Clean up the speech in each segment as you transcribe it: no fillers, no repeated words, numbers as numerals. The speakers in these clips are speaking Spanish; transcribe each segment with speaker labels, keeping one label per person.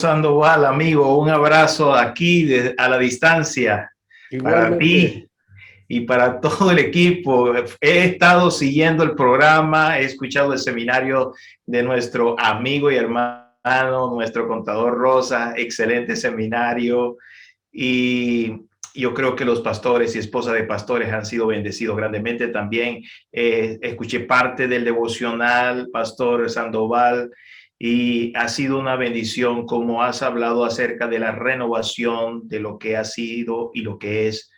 Speaker 1: Sandoval, amigo, un abrazo aquí a la distancia para
Speaker 2: Igualmente.
Speaker 1: ti y para todo el equipo. He estado siguiendo el programa, he escuchado el seminario de nuestro amigo y hermano, nuestro contador Rosa, excelente seminario. Y yo creo que los pastores y esposas de pastores han sido bendecidos grandemente. También escuché parte del devocional, Pastor Sandoval, y ha sido una bendición como has hablado acerca de la renovación de lo que ha sido y lo que es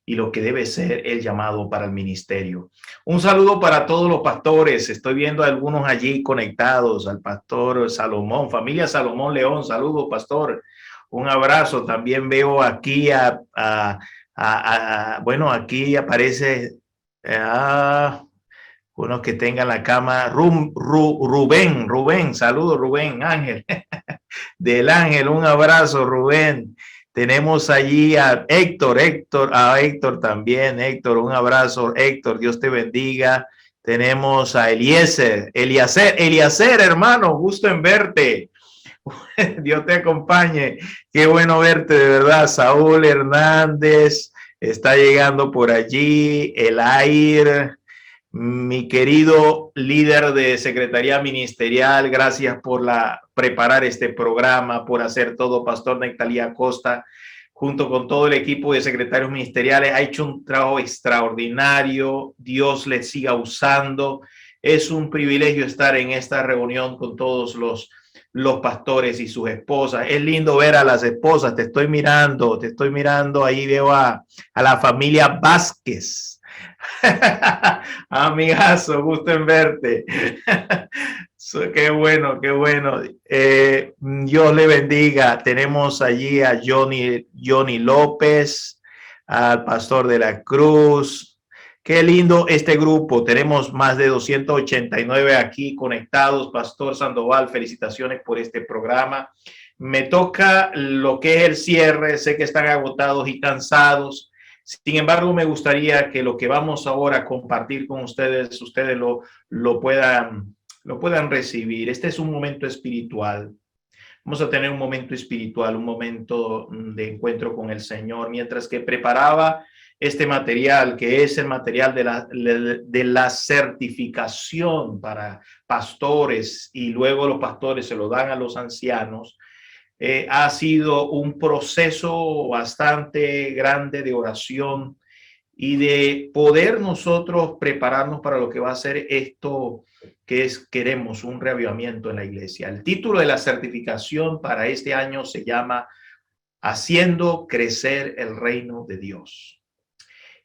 Speaker 1: y lo que debe ser el llamado para el ministerio. Un saludo para todos los pastores. Estoy viendo a algunos allí conectados, al pastor Salomón, familia Salomón León. Saludos, pastor. Un abrazo. También veo aquí bueno, aquí aparece unos que tengan la cama. Rubén, saludos Rubén, Ángel. Del Ángel, un abrazo Rubén. Tenemos allí a Héctor también. Héctor, un abrazo Héctor, Dios te bendiga. Tenemos a Eliezer, hermano, gusto en verte. Dios te acompañe. Qué bueno verte, de verdad. Saúl Hernández está llegando por allí. El Air, mi querido líder de Secretaría Ministerial, gracias por preparar este programa, por hacer todo. Pastor Nectalía Costa, junto con todo el equipo de secretarios ministeriales, ha hecho un trabajo extraordinario. Dios le siga usando. Es un privilegio estar en esta reunión con todos los pastores y sus esposas. Es lindo ver a las esposas. Te estoy mirando. Ahí veo a la familia Vázquez. Amigazo, gusto en verte. Qué bueno, qué bueno. Dios le bendiga. Tenemos allí a Johnny López, al pastor de la Cruz. Qué lindo este grupo. Tenemos más de 289 aquí conectados. Pastor Sandoval, felicitaciones por este programa. Me toca lo que es el cierre. Sé que están agotados y cansados. Sin embargo, me gustaría que lo que vamos ahora a compartir con ustedes lo puedan recibir. Este es un momento espiritual. Vamos a tener un momento espiritual, un momento de encuentro con el Señor. Mientras que preparaba este material, que es el material de la certificación para pastores, y luego los pastores se lo dan a los ancianos, ha sido un proceso bastante grande de oración y de poder nosotros prepararnos para lo que va a ser esto que queremos un reavivamiento en la iglesia. El título de la certificación para este año se llama Haciendo crecer el reino de Dios.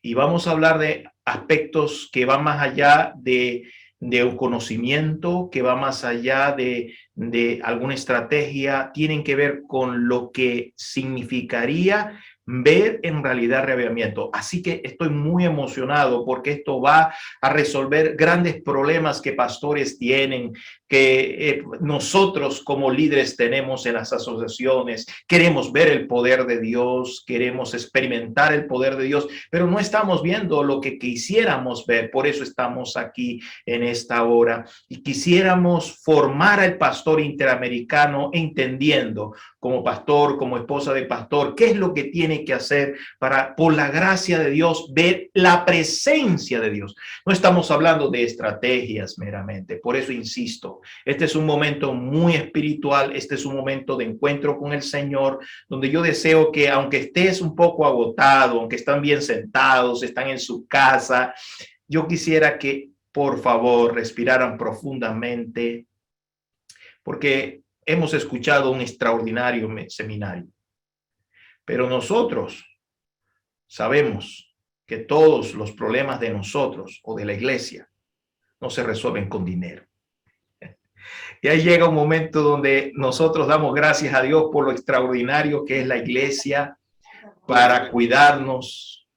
Speaker 1: Y vamos a hablar de aspectos que van más allá de un conocimiento, que va más allá de alguna estrategia, tienen que ver con lo que significaría ver en realidad reavivamiento. Así que estoy muy emocionado porque esto va a resolver grandes problemas que pastores tienen, que nosotros como líderes tenemos en las asociaciones. Queremos ver el poder de Dios, queremos experimentar el poder de Dios, pero no estamos viendo lo que quisiéramos ver. Por eso estamos aquí en esta hora y quisiéramos formar al pastor interamericano entendiendo como pastor, como esposa de pastor, qué es lo que tiene que hacer para, por la gracia de Dios, ver la presencia de Dios. No estamos hablando de estrategias meramente. Por eso insisto, este es un momento muy espiritual, este es un momento de encuentro con el Señor, donde yo deseo que, aunque estés un poco agotado, aunque están bien sentados, están en su casa, yo quisiera que por favor respiraran profundamente, porque hemos escuchado un extraordinario seminario, pero nosotros sabemos que todos los problemas de nosotros o de la iglesia no se resuelven con dinero. Y ahí llega un momento donde nosotros damos gracias a Dios por lo extraordinario que es la iglesia para cuidarnos,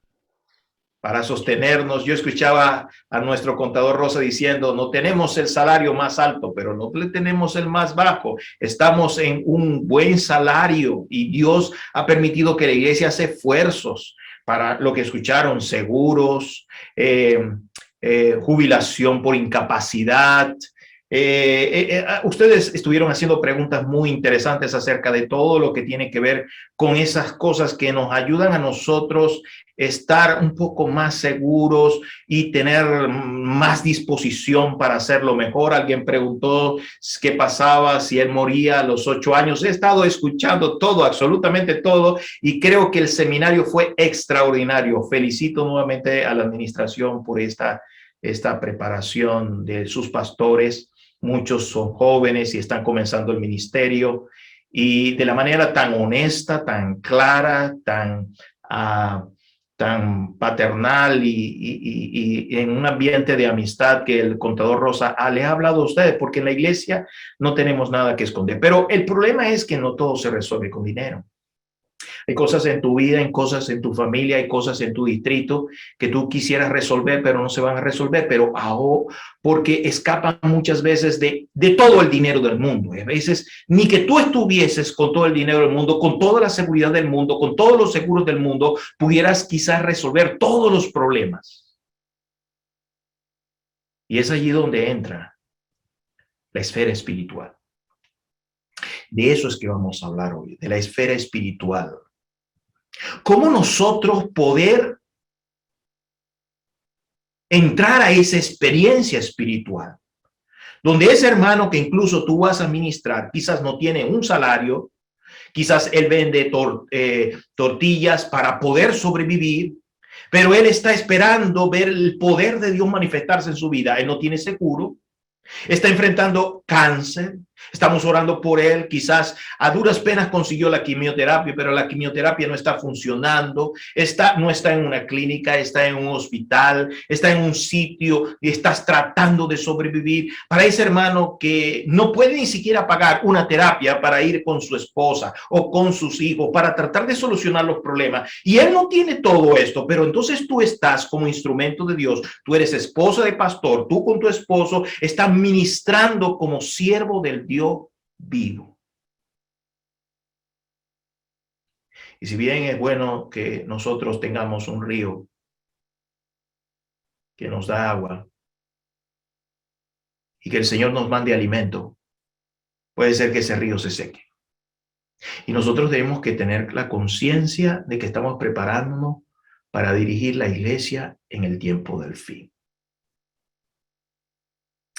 Speaker 1: para sostenernos. Yo escuchaba a nuestro contador Rosa diciendo, no tenemos el salario más alto, pero no tenemos el más bajo. Estamos en un buen salario y Dios ha permitido que la iglesia hace esfuerzos para lo que escucharon, seguros, jubilación por incapacidad, Ustedes estuvieron haciendo preguntas muy interesantes acerca de todo lo que tiene que ver con esas cosas que nos ayudan a nosotros estar un poco más seguros y tener más disposición para hacerlo mejor. Alguien preguntó qué pasaba si él moría a los 8 años. He estado escuchando todo, absolutamente todo, y creo que el seminario fue extraordinario. Felicito nuevamente a la administración por esta preparación de sus pastores. Muchos son jóvenes y están comenzando el ministerio, y de la manera tan honesta, tan clara, tan paternal y en un ambiente de amistad que el contador Rosa le ha hablado a ustedes, porque en la iglesia no tenemos nada que esconder. Pero el problema es que no todo se resuelve con dinero. Hay cosas en tu vida, hay cosas en tu familia, hay cosas en tu distrito que tú quisieras resolver, pero no se van a resolver, pero porque escapan muchas veces de todo el dinero del mundo. A veces ni que tú estuvieses con todo el dinero del mundo, con toda la seguridad del mundo, con todos los seguros del mundo, pudieras quizás resolver todos los problemas. Y es allí donde entra la esfera espiritual. De eso es que vamos a hablar hoy, de la esfera espiritual. ¿Cómo nosotros poder entrar a esa experiencia espiritual? Donde ese hermano que incluso tú vas a ministrar, quizás no tiene un salario, quizás él vende tortillas para poder sobrevivir, pero él está esperando ver el poder de Dios manifestarse en su vida. Él no tiene seguro, está enfrentando cáncer, estamos orando por él, quizás a duras penas consiguió la quimioterapia, pero la quimioterapia no está funcionando, no está en una clínica, está en un hospital, está en un sitio y estás tratando de sobrevivir. Para ese hermano que no puede ni siquiera pagar una terapia para ir con su esposa o con sus hijos para tratar de solucionar los problemas, y él no tiene todo esto, pero entonces tú estás como instrumento de Dios, tú eres esposa de pastor, tú con tu esposo estás ministrando como siervo del Dios vivo. Y si bien es bueno que nosotros tengamos un río que nos da agua y que el Señor nos mande alimento, puede ser que ese río se seque. Y nosotros tenemos que tener la conciencia de que estamos preparándonos para dirigir la iglesia en el tiempo del fin.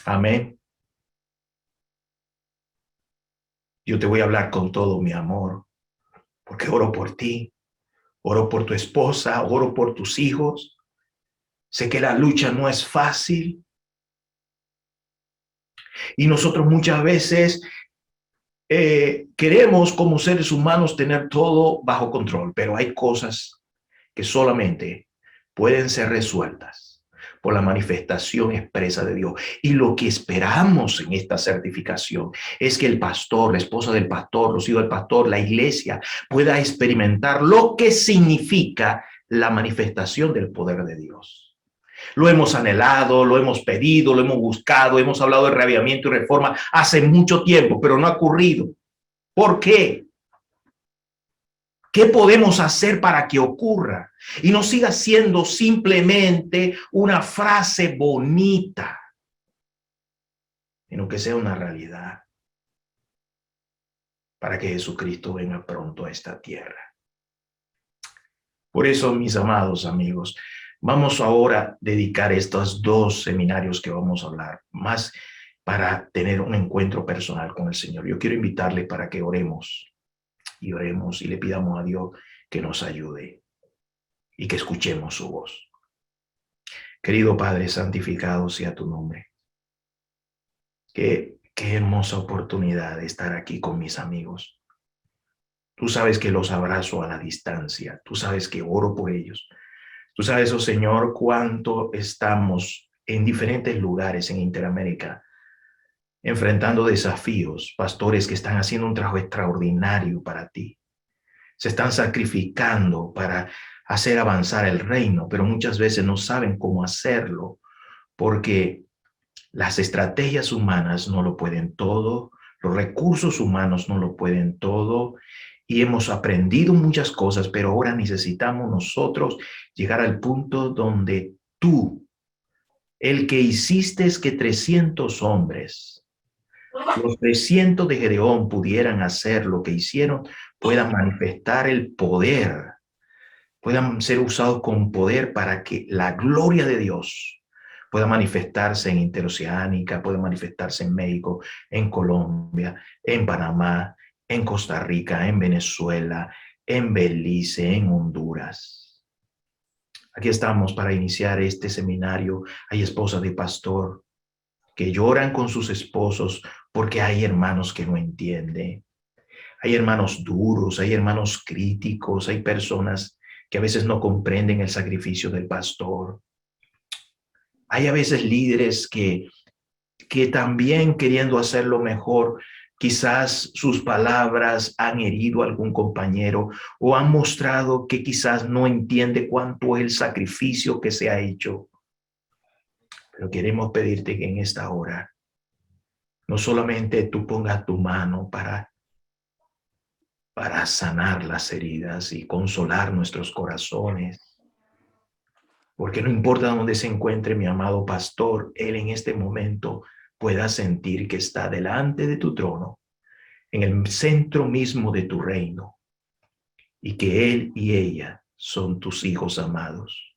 Speaker 1: Amén. Yo te voy a hablar con todo mi amor, porque oro por ti, oro por tu esposa, oro por tus hijos. Sé que la lucha no es fácil. Y nosotros muchas veces queremos como seres humanos tener todo bajo control, pero hay cosas que solamente pueden ser resueltas por la manifestación expresa de Dios. Y lo que esperamos en esta certificación es que el pastor, la esposa del pastor, los hijos del pastor, la iglesia pueda experimentar lo que significa la manifestación del poder de Dios. Lo hemos anhelado, lo hemos pedido, lo hemos buscado, hemos hablado de reavivamiento y reforma hace mucho tiempo, pero no ha ocurrido. ¿Por qué? ¿Qué podemos hacer para que ocurra? Y no siga siendo simplemente una frase bonita, sino que sea una realidad para que Jesucristo venga pronto a esta tierra. Por eso, mis amados amigos, vamos ahora a dedicar estos 2 seminarios que vamos a hablar, más para tener un encuentro personal con el Señor. Yo quiero invitarle para que oremos y le pidamos a Dios que nos ayude y que escuchemos su voz. Querido Padre, santificado sea tu nombre. Qué hermosa oportunidad de estar aquí con mis amigos. Tú sabes que los abrazo a la distancia. Tú sabes que oro por ellos. Tú sabes, oh Señor, cuánto estamos en diferentes lugares en Interamérica enfrentando desafíos, pastores que están haciendo un trabajo extraordinario para ti. Se están sacrificando para hacer avanzar el reino, pero muchas veces no saben cómo hacerlo porque las estrategias humanas no lo pueden todo, los recursos humanos no lo pueden todo, y hemos aprendido muchas cosas, pero ahora necesitamos nosotros llegar al punto donde tú el que hiciste es que 300 hombres, los 300 de Gedeón, pudieran hacer lo que hicieron, puedan manifestar el poder, puedan ser usados con poder para que la gloria de Dios pueda manifestarse en Interoceánica, pueda manifestarse en México, en Colombia, en Panamá, en Costa Rica, en Venezuela, en Belice, en Honduras. Aquí estamos para iniciar este seminario. Hay esposas de pastor que lloran con sus esposos porque hay hermanos que no entienden. Hay hermanos duros, hay hermanos críticos, hay personas que a veces no comprenden el sacrificio del pastor. Hay a veces líderes que también queriendo hacerlo mejor, quizás sus palabras han herido a algún compañero o han mostrado que quizás no entiende cuánto es el sacrificio que se ha hecho. Pero queremos pedirte que en esta hora no solamente tú pongas tu mano para sanar las heridas y consolar nuestros corazones, porque no importa dónde se encuentre mi amado pastor, él en este momento pueda sentir que está delante de tu trono, en el centro mismo de tu reino, y que él y ella son tus hijos amados,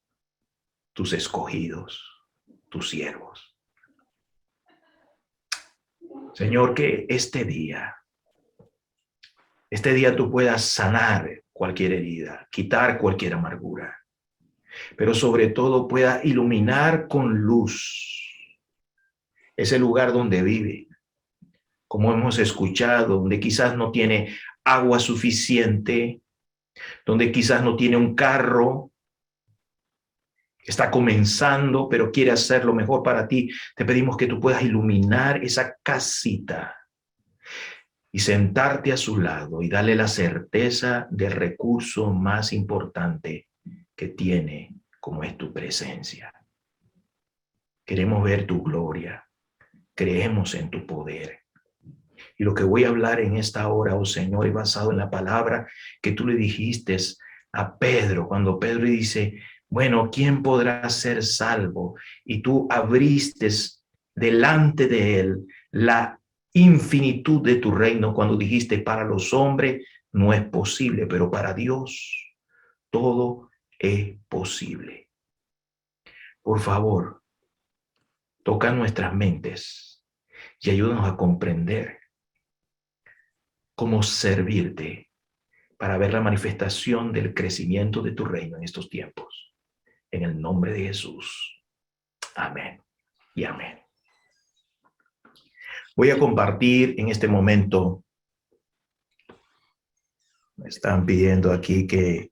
Speaker 1: tus escogidos, tus siervos. Señor, que este día tú puedas sanar cualquier herida, quitar cualquier amargura, pero sobre todo pueda iluminar con luz ese lugar donde vive, como hemos escuchado, donde quizás no tiene agua suficiente, donde quizás no tiene un carro, está comenzando, pero quiere hacer lo mejor para ti. Te pedimos que tú puedas iluminar esa casita y sentarte a su lado y darle la certeza del recurso más importante que tiene, como es tu presencia. Queremos ver tu gloria. Creemos en tu poder. Y lo que voy a hablar en esta hora, oh Señor, es basado en la palabra que tú le dijiste a Pedro, cuando Pedro dice, bueno, ¿quién podrá ser salvo? Y tú abriste delante de él la infinitud de tu reino cuando dijiste, para los hombres no es posible, pero para Dios todo es posible. Por favor, toca nuestras mentes y ayúdanos a comprender cómo servirte para ver la manifestación del crecimiento de tu reino en estos tiempos. En el nombre de Jesús. Amén y amén. Voy a compartir en este momento. Me están pidiendo aquí que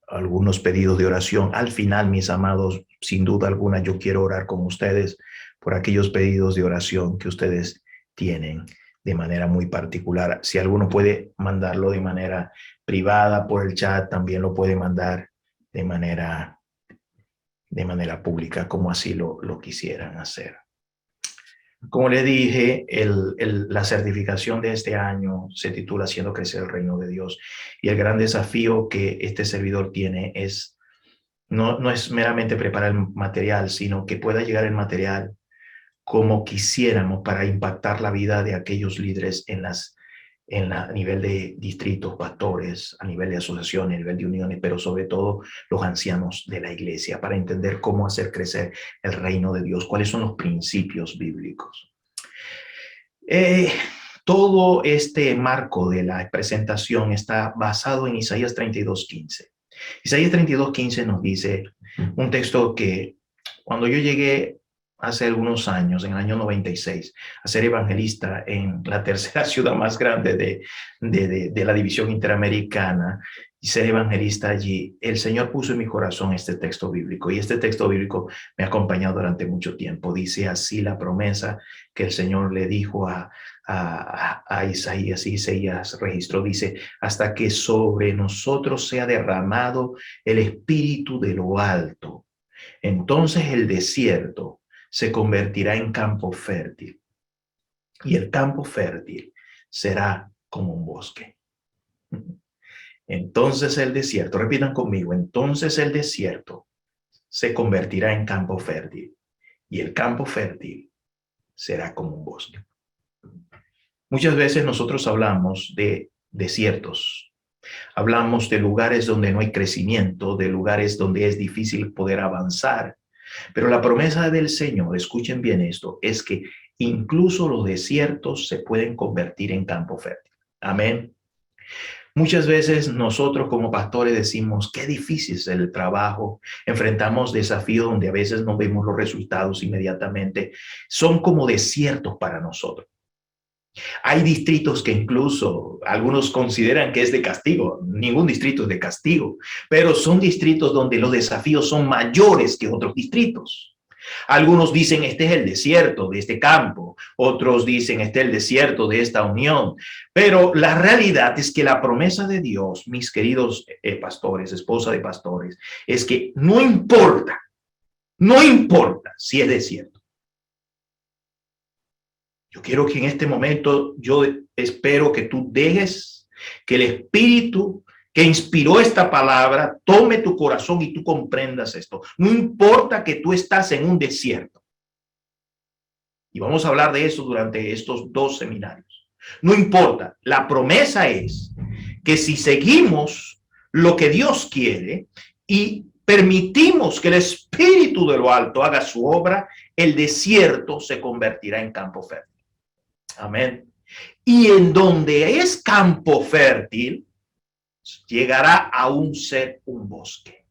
Speaker 1: algunos pedidos de oración. Al final, mis amados, sin duda alguna, yo quiero orar con ustedes por aquellos pedidos de oración que ustedes tienen de manera muy particular. Si alguno puede mandarlo de manera privada por el chat, también lo puede mandar de manera pública, como así lo quisieran hacer. Como le dije, la certificación de este año se titula Haciendo crecer el reino de Dios. Y el gran desafío que este servidor tiene es, no es meramente preparar el material, sino que pueda llegar el material como quisiéramos para impactar la vida de aquellos líderes a nivel de distritos, pastores, a nivel de asociaciones, a nivel de uniones, pero sobre todo los ancianos de la iglesia, para entender cómo hacer crecer el reino de Dios, cuáles son los principios bíblicos. Todo este marco de la presentación está basado en Isaías 32:15. Isaías 32:15 nos dice un texto que cuando yo llegué hace algunos años, en el año 96, a ser evangelista en la tercera ciudad más grande de la división interamericana, y ser evangelista allí, el Señor puso en mi corazón este texto bíblico, y este texto bíblico me ha acompañado durante mucho tiempo. Dice así la promesa que el Señor le dijo a Isaías, y Isaías registró, dice, hasta que sobre nosotros sea derramado el espíritu de lo alto, entonces el desierto se convertirá en campo fértil, y el campo fértil será como un bosque. Entonces el desierto, repitan conmigo, entonces el desierto se convertirá en campo fértil y el campo fértil será como un bosque. Muchas veces nosotros hablamos de desiertos, hablamos de lugares donde no hay crecimiento, de lugares donde es difícil poder avanzar, pero la promesa del Señor, escuchen bien esto, es que incluso los desiertos se pueden convertir en campo fértil. Amén. Muchas veces nosotros como pastores decimos, qué difícil es el trabajo, enfrentamos desafíos donde a veces no vemos los resultados inmediatamente, son como desiertos para nosotros. Hay distritos que incluso algunos consideran que es de castigo, ningún distrito es de castigo, pero son distritos donde los desafíos son mayores que otros distritos. Algunos dicen este es el desierto de este campo, otros dicen este es el desierto de esta unión, pero la realidad es que la promesa de Dios, mis queridos pastores, esposa de pastores, es que no importa si es desierto. Yo quiero que en este momento, yo espero que tú dejes que el Espíritu que inspiró esta palabra tome tu corazón y tú comprendas esto. No importa que tú estás en un desierto. Y vamos a hablar de eso durante estos 2 seminarios. No importa. La promesa es que si seguimos lo que Dios quiere y permitimos que el Espíritu de lo alto haga su obra, el desierto se convertirá en campo fértil. Amén. Y en donde es campo fértil, llegará a ser un bosque.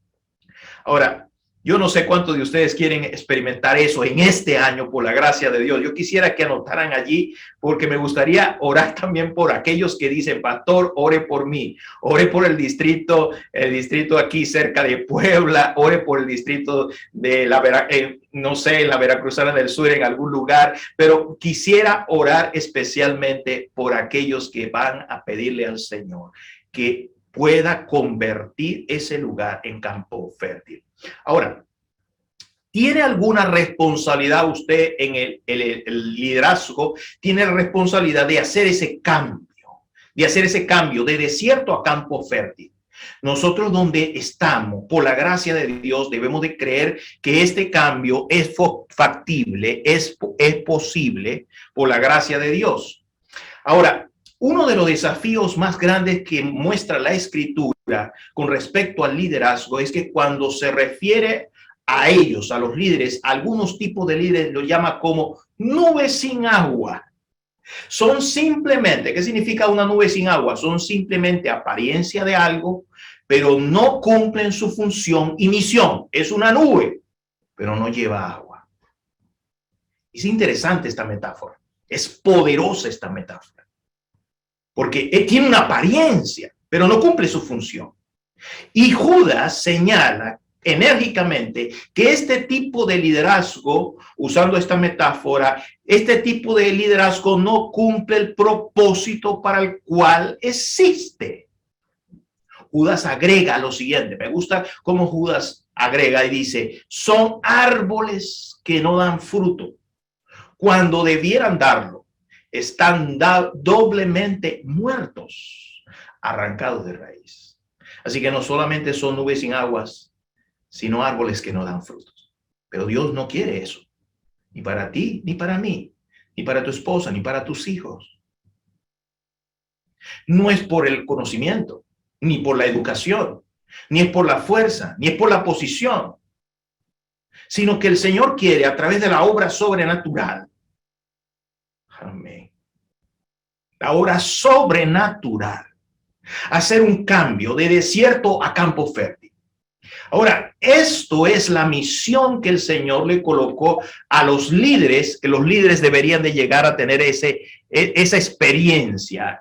Speaker 1: Ahora, yo no sé cuántos de ustedes quieren experimentar eso en este año por la gracia de Dios. Yo quisiera que anotaran allí porque me gustaría orar también por aquellos que dicen, pastor, ore por mí, ore por el distrito aquí cerca de Puebla, ore por el distrito de no sé, en la Veracruzana del Sur, en algún lugar, pero quisiera orar especialmente por aquellos que van a pedirle al Señor que pueda convertir ese lugar en campo fértil. Ahora, ¿tiene alguna responsabilidad usted en el liderazgo? ¿Tiene responsabilidad de hacer ese cambio? De desierto a campo fértil. Nosotros donde estamos, por la gracia de Dios, debemos de creer que este cambio es factible, es posible por la gracia de Dios. Ahora, uno de los desafíos más grandes que muestra la Escritura con respecto al liderazgo es que cuando se refiere a ellos, a los líderes, algunos tipos de líderes lo llama como nubes sin agua. Son simplemente, ¿qué significa una nube sin agua? Son simplemente apariencia de algo, pero no cumplen su función y misión. Es una nube, pero no lleva agua. Es interesante esta metáfora. Es poderosa esta metáfora. Porque él tiene una apariencia, pero no cumple su función. Y Judas señala enérgicamente que este tipo de liderazgo, usando esta metáfora, este tipo de liderazgo no cumple el propósito para el cual existe. Judas agrega lo siguiente, me gusta cómo Judas agrega y dice, son árboles que no dan fruto cuando debieran darlo. Están doblemente muertos, arrancados de raíz. Así que no solamente son nubes sin aguas, sino árboles que no dan frutos. Pero Dios no quiere eso, ni para ti, ni para mí, ni para tu esposa, ni para tus hijos. No es por el conocimiento, ni por la educación, ni es por la fuerza, ni es por la posición, sino que el Señor quiere a través de la obra sobrenatural. Amén. La obra sobrenatural. Hacer un cambio de desierto a campo fértil. Ahora, esto es la misión que el Señor le colocó a los líderes, que los líderes deberían de llegar a tener esa experiencia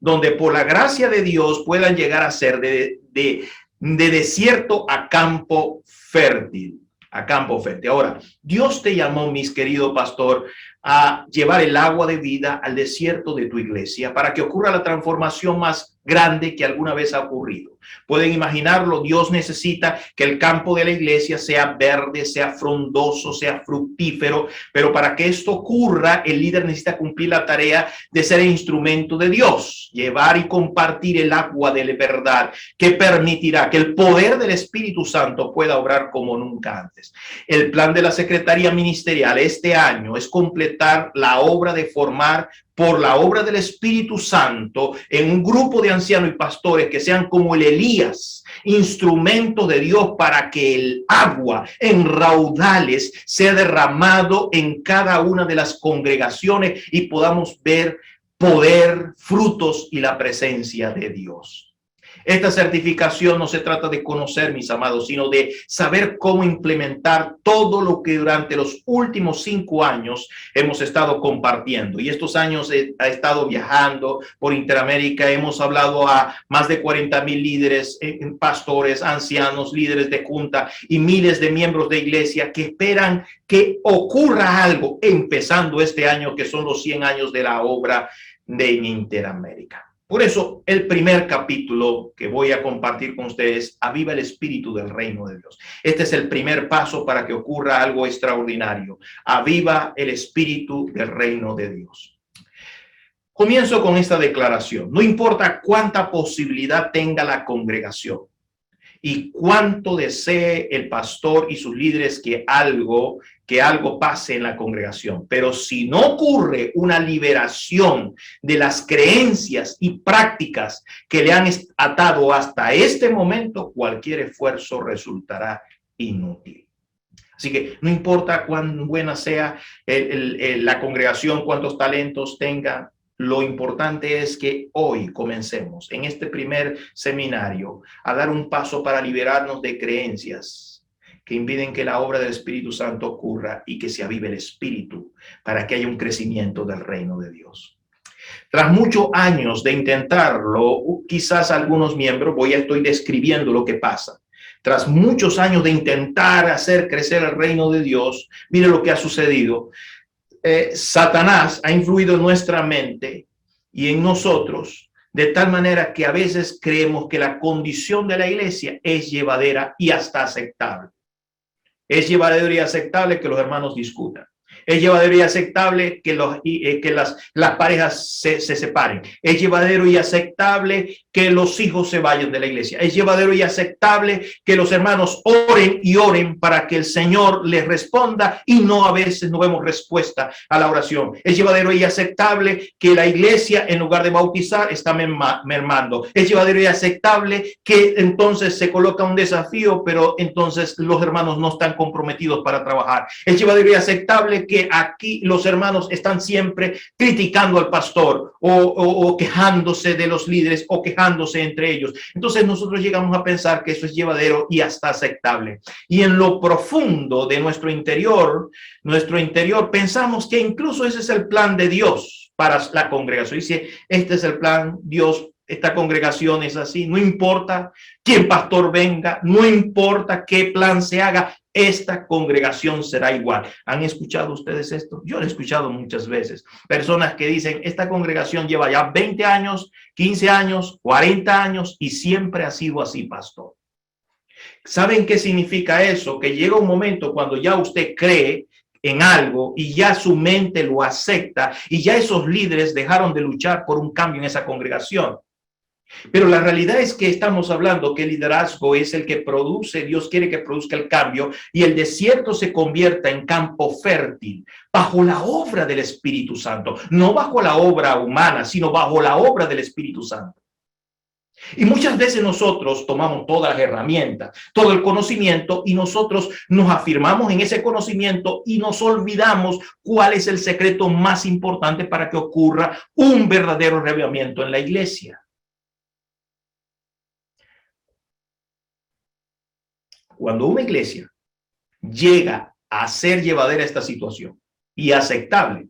Speaker 1: donde por la gracia de Dios puedan llegar a ser de desierto a campo fértil. Ahora, Dios te llamó, mis querido pastor, a llevar el agua de vida al desierto de tu iglesia para que ocurra la transformación más grande que alguna vez ha ocurrido. Pueden imaginarlo, Dios necesita que el campo de la iglesia sea verde, sea frondoso, sea fructífero, pero para que esto ocurra, el líder necesita cumplir la tarea de ser el instrumento de Dios, llevar y compartir el agua de la verdad que permitirá que el poder del Espíritu Santo pueda obrar como nunca antes. El plan de la Secretaría Ministerial este año es completar la obra de formar por la obra del Espíritu Santo en un grupo de ancianos y pastores que sean como el Elías, instrumentos de Dios para que el agua en raudales sea derramado en cada una de las congregaciones y podamos ver poder, frutos y la presencia de Dios. Esta certificación no se trata de conocer, mis amados, sino de saber cómo implementar todo lo que durante los últimos 5 años hemos estado compartiendo. Y estos años he estado viajando por Interamérica. Hemos hablado a más de 40,000 líderes, pastores, ancianos, líderes de junta y miles de miembros de iglesia que esperan que ocurra algo empezando este año, que son los 100 años de la obra de Interamérica. Por eso, el primer capítulo que voy a compartir con ustedes, aviva el espíritu del reino de Dios. Este es el primer paso para que ocurra algo extraordinario. Aviva el espíritu del reino de Dios. Comienzo con esta declaración. No importa cuánta posibilidad tenga la congregación y cuánto desee el pastor y sus líderes que algo pase en la congregación. Pero si no ocurre una liberación de las creencias y prácticas que le han atado hasta este momento, cualquier esfuerzo resultará inútil. Así que no importa cuán buena sea la congregación, cuántos talentos tenga, lo importante es que hoy comencemos en este primer seminario a dar un paso para liberarnos de creencias que impiden que la obra del Espíritu Santo ocurra y que se avive el Espíritu para que haya un crecimiento del reino de Dios. Tras muchos años de intentarlo, quizás algunos miembros, estoy describiendo lo que pasa. Tras muchos años de intentar hacer crecer el reino de Dios, mire lo que ha sucedido. Satanás ha influido en nuestra mente y en nosotros de tal manera que a veces creemos que la condición de la iglesia es llevadera y hasta aceptable. Es llevadero y aceptable que los hermanos discutan. Es llevadero y aceptable que las parejas se separen. Es llevadero y aceptable que los hijos se vayan de la iglesia. Es llevadero y aceptable que los hermanos oren y oren para que el Señor les responda y a veces no vemos respuesta a la oración. Es llevadero y aceptable que la iglesia, en lugar de bautizar, está mermando. Es llevadero y aceptable que entonces se coloca un desafío, pero entonces los hermanos no están comprometidos para trabajar. Es llevadero y aceptable que aquí los hermanos están siempre criticando al pastor o quejándose de los líderes o quejándose entre ellos. Entonces nosotros llegamos a pensar que eso es llevadero y hasta aceptable. Y en lo profundo de nuestro interior pensamos que incluso ese es el plan de Dios para la congregación. Dice, este es el plan, Dios, esta congregación es así, no importa quién pastor venga, no importa qué plan se haga, esta congregación será igual. ¿Han escuchado ustedes esto? Yo lo he escuchado muchas veces. Personas que dicen, esta congregación lleva ya 20 años, 15 años, 40 años y siempre ha sido así, pastor. ¿Saben qué significa eso? Que llega un momento cuando ya usted cree en algo y ya su mente lo acepta y ya esos líderes dejaron de luchar por un cambio en esa congregación. Pero la realidad es que estamos hablando que el liderazgo es el que produce, Dios quiere que produzca el cambio y el desierto se convierta en campo fértil bajo la obra del Espíritu Santo, no bajo la obra humana, sino bajo la obra del Espíritu Santo. Y muchas veces nosotros tomamos todas las herramientas, todo el conocimiento y nosotros nos afirmamos en ese conocimiento y nos olvidamos cuál es el secreto más importante para que ocurra un verdadero avivamiento en la iglesia. Cuando una iglesia llega a ser llevadera esta situación y aceptable,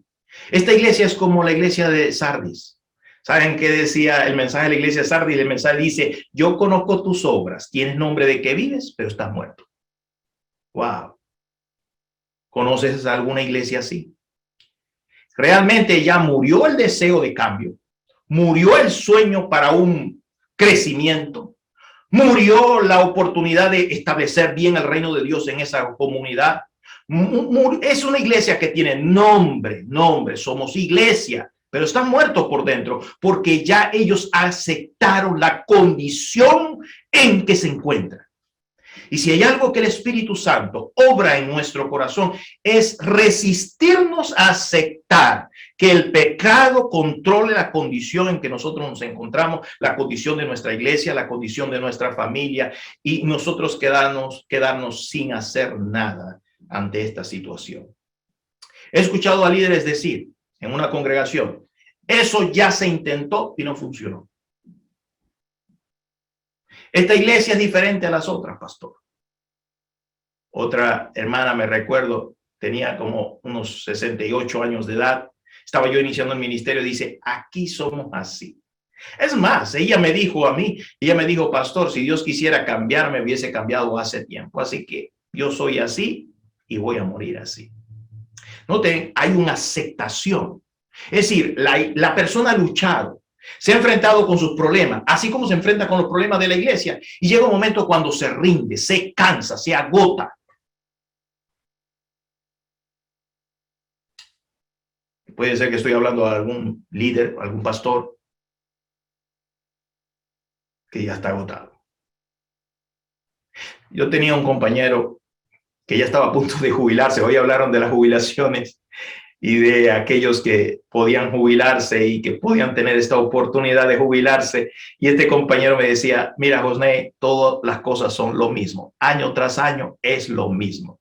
Speaker 1: esta iglesia es como la iglesia de Sardis. ¿Saben qué decía el mensaje de la iglesia de Sardis? El mensaje dice, yo conozco tus obras, tienes nombre de que vives, pero estás muerto. Wow. ¿Conoces alguna iglesia así? Realmente ya murió el deseo de cambio, murió el sueño para un crecimiento. Murió la oportunidad de establecer bien el reino de Dios en esa comunidad. Es una iglesia que tiene nombre, somos iglesia, pero están muertos por dentro porque ya ellos aceptaron la condición en que se encuentran. Y si hay algo que el Espíritu Santo obra en nuestro corazón es resistirnos a aceptar que el pecado controle la condición en que nosotros nos encontramos, la condición de nuestra iglesia, la condición de nuestra familia, y nosotros quedarnos sin hacer nada ante esta situación. He escuchado a líderes decir en una congregación, eso ya se intentó y no funcionó. Esta iglesia es diferente a las otras, pastor. Otra hermana, me recuerdo, tenía como unos 68 años de edad. Estaba yo iniciando el ministerio, dice, aquí somos así. Es más, ella me dijo a mí, pastor, si Dios quisiera cambiarme, hubiese cambiado hace tiempo. Así que yo soy así y voy a morir así. Noten, hay una aceptación. Es decir, la persona ha luchado, se ha enfrentado con sus problemas, así como se enfrenta con los problemas de la iglesia. Y llega un momento cuando se rinde, se cansa, se agota. Puede ser que estoy hablando de algún líder, algún pastor que ya está agotado. Yo tenía un compañero que ya estaba a punto de jubilarse. Hoy hablaron de las jubilaciones y de aquellos que podían jubilarse y que podían tener esta oportunidad de jubilarse. Y este compañero me decía, mira, José, todas las cosas son lo mismo. Año tras año es lo mismo.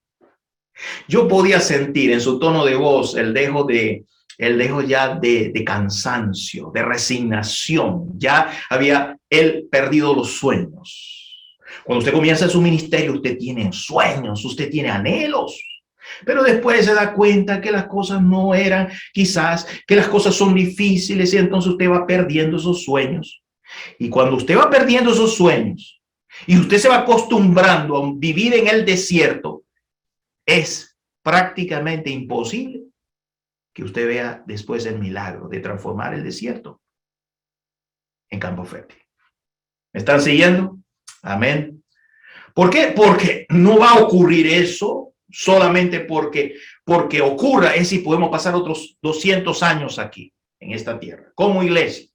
Speaker 1: Yo podía sentir en su tono de voz el dejo ya de cansancio, de resignación. Ya había él perdido los sueños. Cuando usted comienza su ministerio, usted tiene sueños, usted tiene anhelos. Pero después se da cuenta que las cosas no eran, quizás, que las cosas son difíciles y entonces usted va perdiendo esos sueños. Y cuando usted va perdiendo esos sueños y usted se va acostumbrando a vivir en el desierto, es prácticamente imposible que usted vea después el milagro de transformar el desierto en campo fértil. ¿Me están siguiendo? Amén. ¿Por qué? Porque no va a ocurrir eso solamente porque ocurra. Es si podemos pasar otros 200 años aquí en esta tierra como iglesia.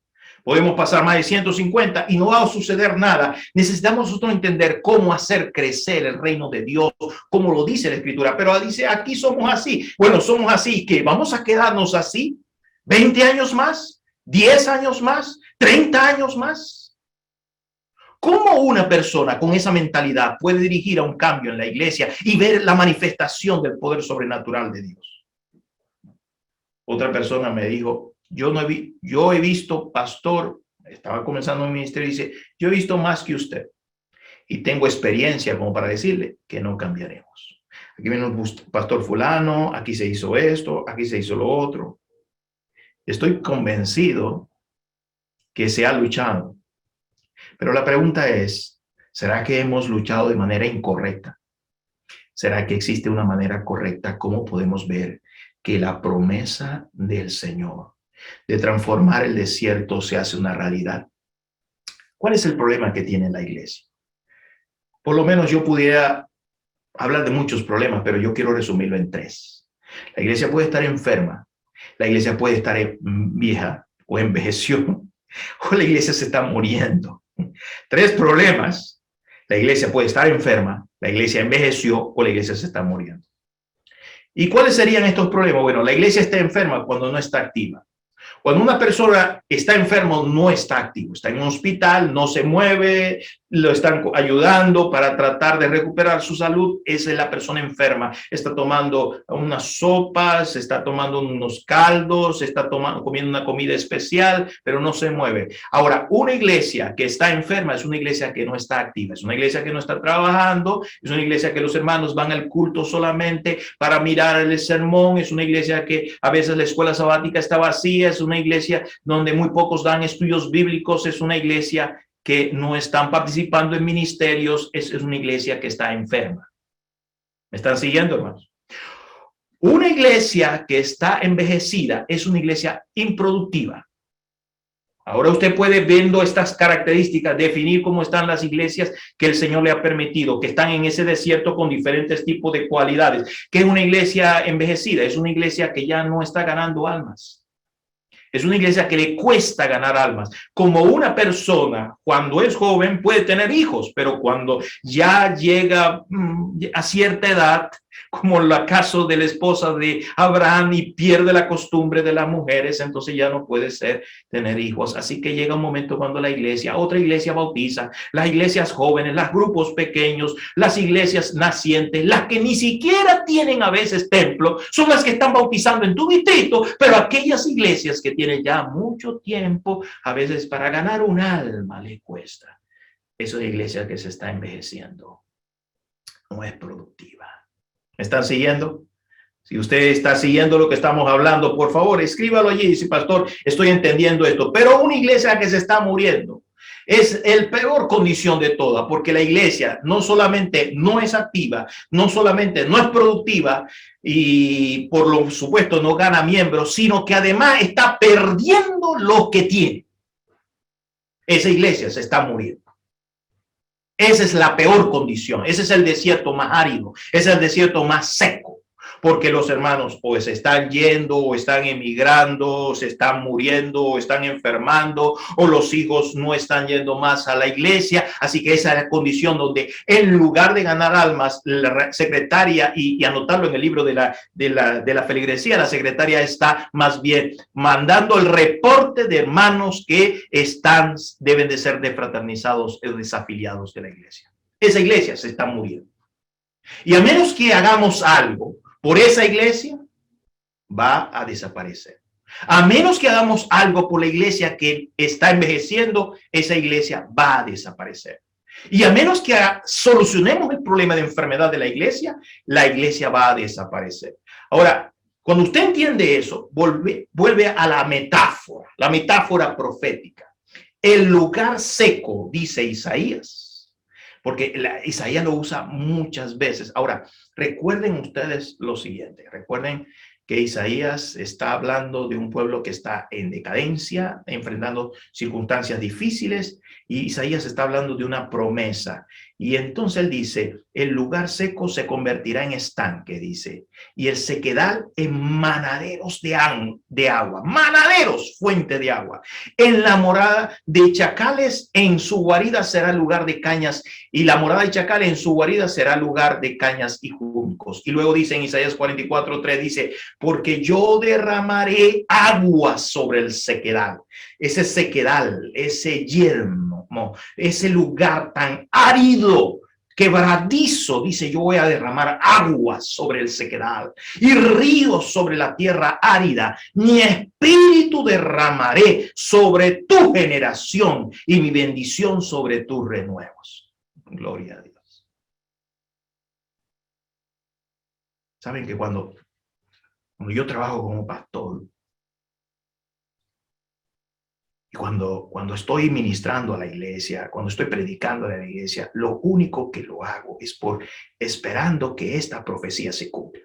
Speaker 1: Podemos pasar más de 150 y no va a suceder nada. Necesitamos nosotros entender cómo hacer crecer el reino de Dios, como lo dice la Escritura. Pero dice, aquí somos así. Bueno, somos así. ¿Qué? ¿Vamos a quedarnos así? ¿20 años más? ¿10 años más? ¿30 años más? ¿Cómo una persona con esa mentalidad puede dirigir a un cambio en la iglesia y ver la manifestación del poder sobrenatural de Dios? Otra persona me dijo, yo he visto, pastor, estaba comenzando mi ministerio, dice, yo he visto más que usted y tengo experiencia como para decirle que no cambiaremos. Aquí viene un pastor fulano, aquí se hizo esto, aquí se hizo lo otro. Estoy convencido que se ha luchado. Pero la pregunta es, ¿será que hemos luchado de manera incorrecta? ¿Será que existe una manera correcta? ¿Cómo podemos ver que la promesa del Señor de transformar el desierto se hace una realidad? ¿Cuál es el problema que tiene la iglesia? Por lo menos yo pudiera hablar de muchos problemas, pero yo quiero resumirlo en 3. La iglesia puede estar enferma, la iglesia puede estar vieja o envejeció, o la iglesia se está muriendo. 3 problemas. La iglesia puede estar enferma, la iglesia envejeció o la iglesia se está muriendo. ¿Y cuáles serían estos problemas? Bueno, la iglesia está enferma cuando no está activa. Cuando una persona está enfermo, no está activo, está en un hospital, no se mueve, lo están ayudando para tratar de recuperar su salud, esa es la persona enferma. Está tomando unas sopas, está tomando unos caldos, está comiendo una comida especial, pero no se mueve. Ahora, una iglesia que está enferma es una iglesia que no está activa, es una iglesia que no está trabajando, es una iglesia que los hermanos van al culto solamente para mirar el sermón, es una iglesia que a veces la escuela sabática está vacía, es una iglesia donde muy pocos dan estudios bíblicos, es una iglesia que no están participando en ministerios, es una iglesia que está enferma. ¿Me están siguiendo, hermanos? Una iglesia que está envejecida es una iglesia improductiva. Ahora usted puede, viendo estas características, definir cómo están las iglesias que el Señor le ha permitido, que están en ese desierto con diferentes tipos de cualidades. Que es una iglesia envejecida, es una iglesia que ya no está ganando almas. Es una iglesia que le cuesta ganar almas. Como una persona, cuando es joven, puede tener hijos, pero cuando ya llega a cierta edad, como el caso de la esposa de Abraham, y pierde la costumbre de las mujeres, entonces ya no puede tener hijos. Así que llega un momento cuando la iglesia, otra iglesia bautiza, las iglesias jóvenes, los grupos pequeños, las iglesias nacientes, las que ni siquiera tienen a veces templo, son las que están bautizando en tu distrito, pero aquellas iglesias que tienen ya mucho tiempo, a veces para ganar un alma le cuesta. Esa iglesia que se está envejeciendo no es productiva. ¿Me están siguiendo? Si usted está siguiendo lo que estamos hablando, por favor, escríbalo allí y dice, pastor, estoy entendiendo esto. Pero una iglesia que se está muriendo es el peor condición de todas, porque la iglesia no solamente no es activa, no solamente no es productiva y por lo supuesto no gana miembros, sino que además está perdiendo lo que tiene. Esa iglesia se está muriendo. Esa es la peor condición. Ese es el desierto más árido. Ese es el desierto más seco. Porque los hermanos pues están yendo o están emigrando, o se están muriendo o están enfermando, o los hijos no están yendo más a la iglesia. Así que esa es la condición donde en lugar de ganar almas, la secretaria, y anotarlo en el libro de la feligresía, la secretaria está más bien mandando el reporte de hermanos que deben de ser defraternizados o desafiliados de la iglesia. Esa iglesia se está muriendo. Y a menos que hagamos algo por esa iglesia, va a desaparecer. A menos que hagamos algo por la iglesia que está envejeciendo, esa iglesia va a desaparecer. Y a menos que solucionemos el problema de enfermedad de la iglesia va a desaparecer. Ahora, cuando usted entiende eso, vuelve a la metáfora profética. El lugar seco, dice Isaías, porque Isaías lo usa muchas veces. Ahora, recuerden ustedes lo siguiente, recuerden que Isaías está hablando de un pueblo que está en decadencia, enfrentando circunstancias difíciles, y Isaías está hablando de una promesa. Y entonces él dice, el lugar seco se convertirá en estanque, dice, y el sequedal en manaderos de agua, manaderos, fuente de agua. En la morada de chacales, en su guarida será lugar de cañas, y la morada de chacales en su guarida será lugar de cañas y juncos. Y luego dice en Isaías 44:3, dice, porque yo derramaré agua sobre el sequedal. Ese sequedal, ese yermo, ese lugar tan árido, quebradizo, dice, yo voy a derramar agua sobre el sequedal y ríos sobre la tierra árida. Mi espíritu derramaré sobre tu generación y mi bendición sobre tus renuevos. Gloria a Dios. Saben que cuando yo trabajo como pastor, y cuando estoy ministrando a la iglesia, cuando estoy predicando a la iglesia, lo único que lo hago es esperando que esta profecía se cumpla.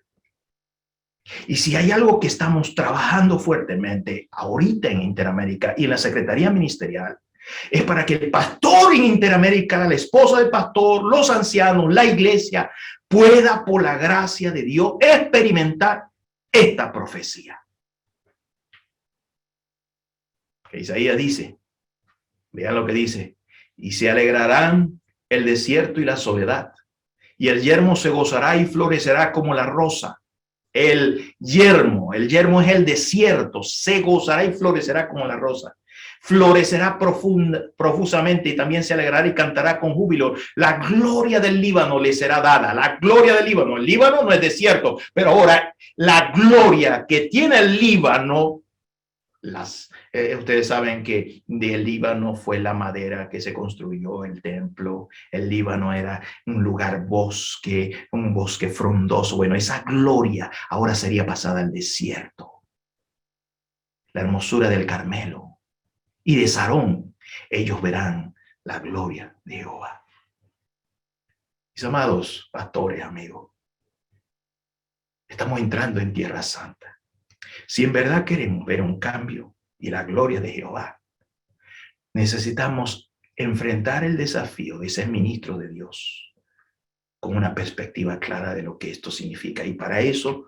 Speaker 1: Y si hay algo que estamos trabajando fuertemente ahorita en Interamérica y en la Secretaría Ministerial, es para que el pastor en Interamérica, la esposa del pastor, los ancianos, la iglesia, pueda por la gracia de Dios experimentar esta profecía. Que Isaías dice, vean lo que dice, y se alegrarán el desierto y la soledad, y el yermo se gozará y florecerá como la rosa. El yermo es el desierto, se gozará y florecerá como la rosa. Florecerá profusamente y también se alegrará y cantará con júbilo. La gloria del Líbano le será dada. La gloria del Líbano. El Líbano no es desierto, pero ahora la gloria que tiene el Líbano, ustedes saben que del Líbano fue la madera que se construyó el templo. El Líbano era un lugar bosque, un bosque frondoso. Bueno, esa gloria ahora sería pasada al desierto. La hermosura del Carmelo y de Sarón, ellos verán la gloria de Jehová. Mis amados pastores, amigos, estamos entrando en Tierra Santa. Si en verdad queremos ver un cambio y la gloria de Jehová, Necesitamos enfrentar el desafío de ser ministro de Dios con una perspectiva clara de lo que esto significa. Y para eso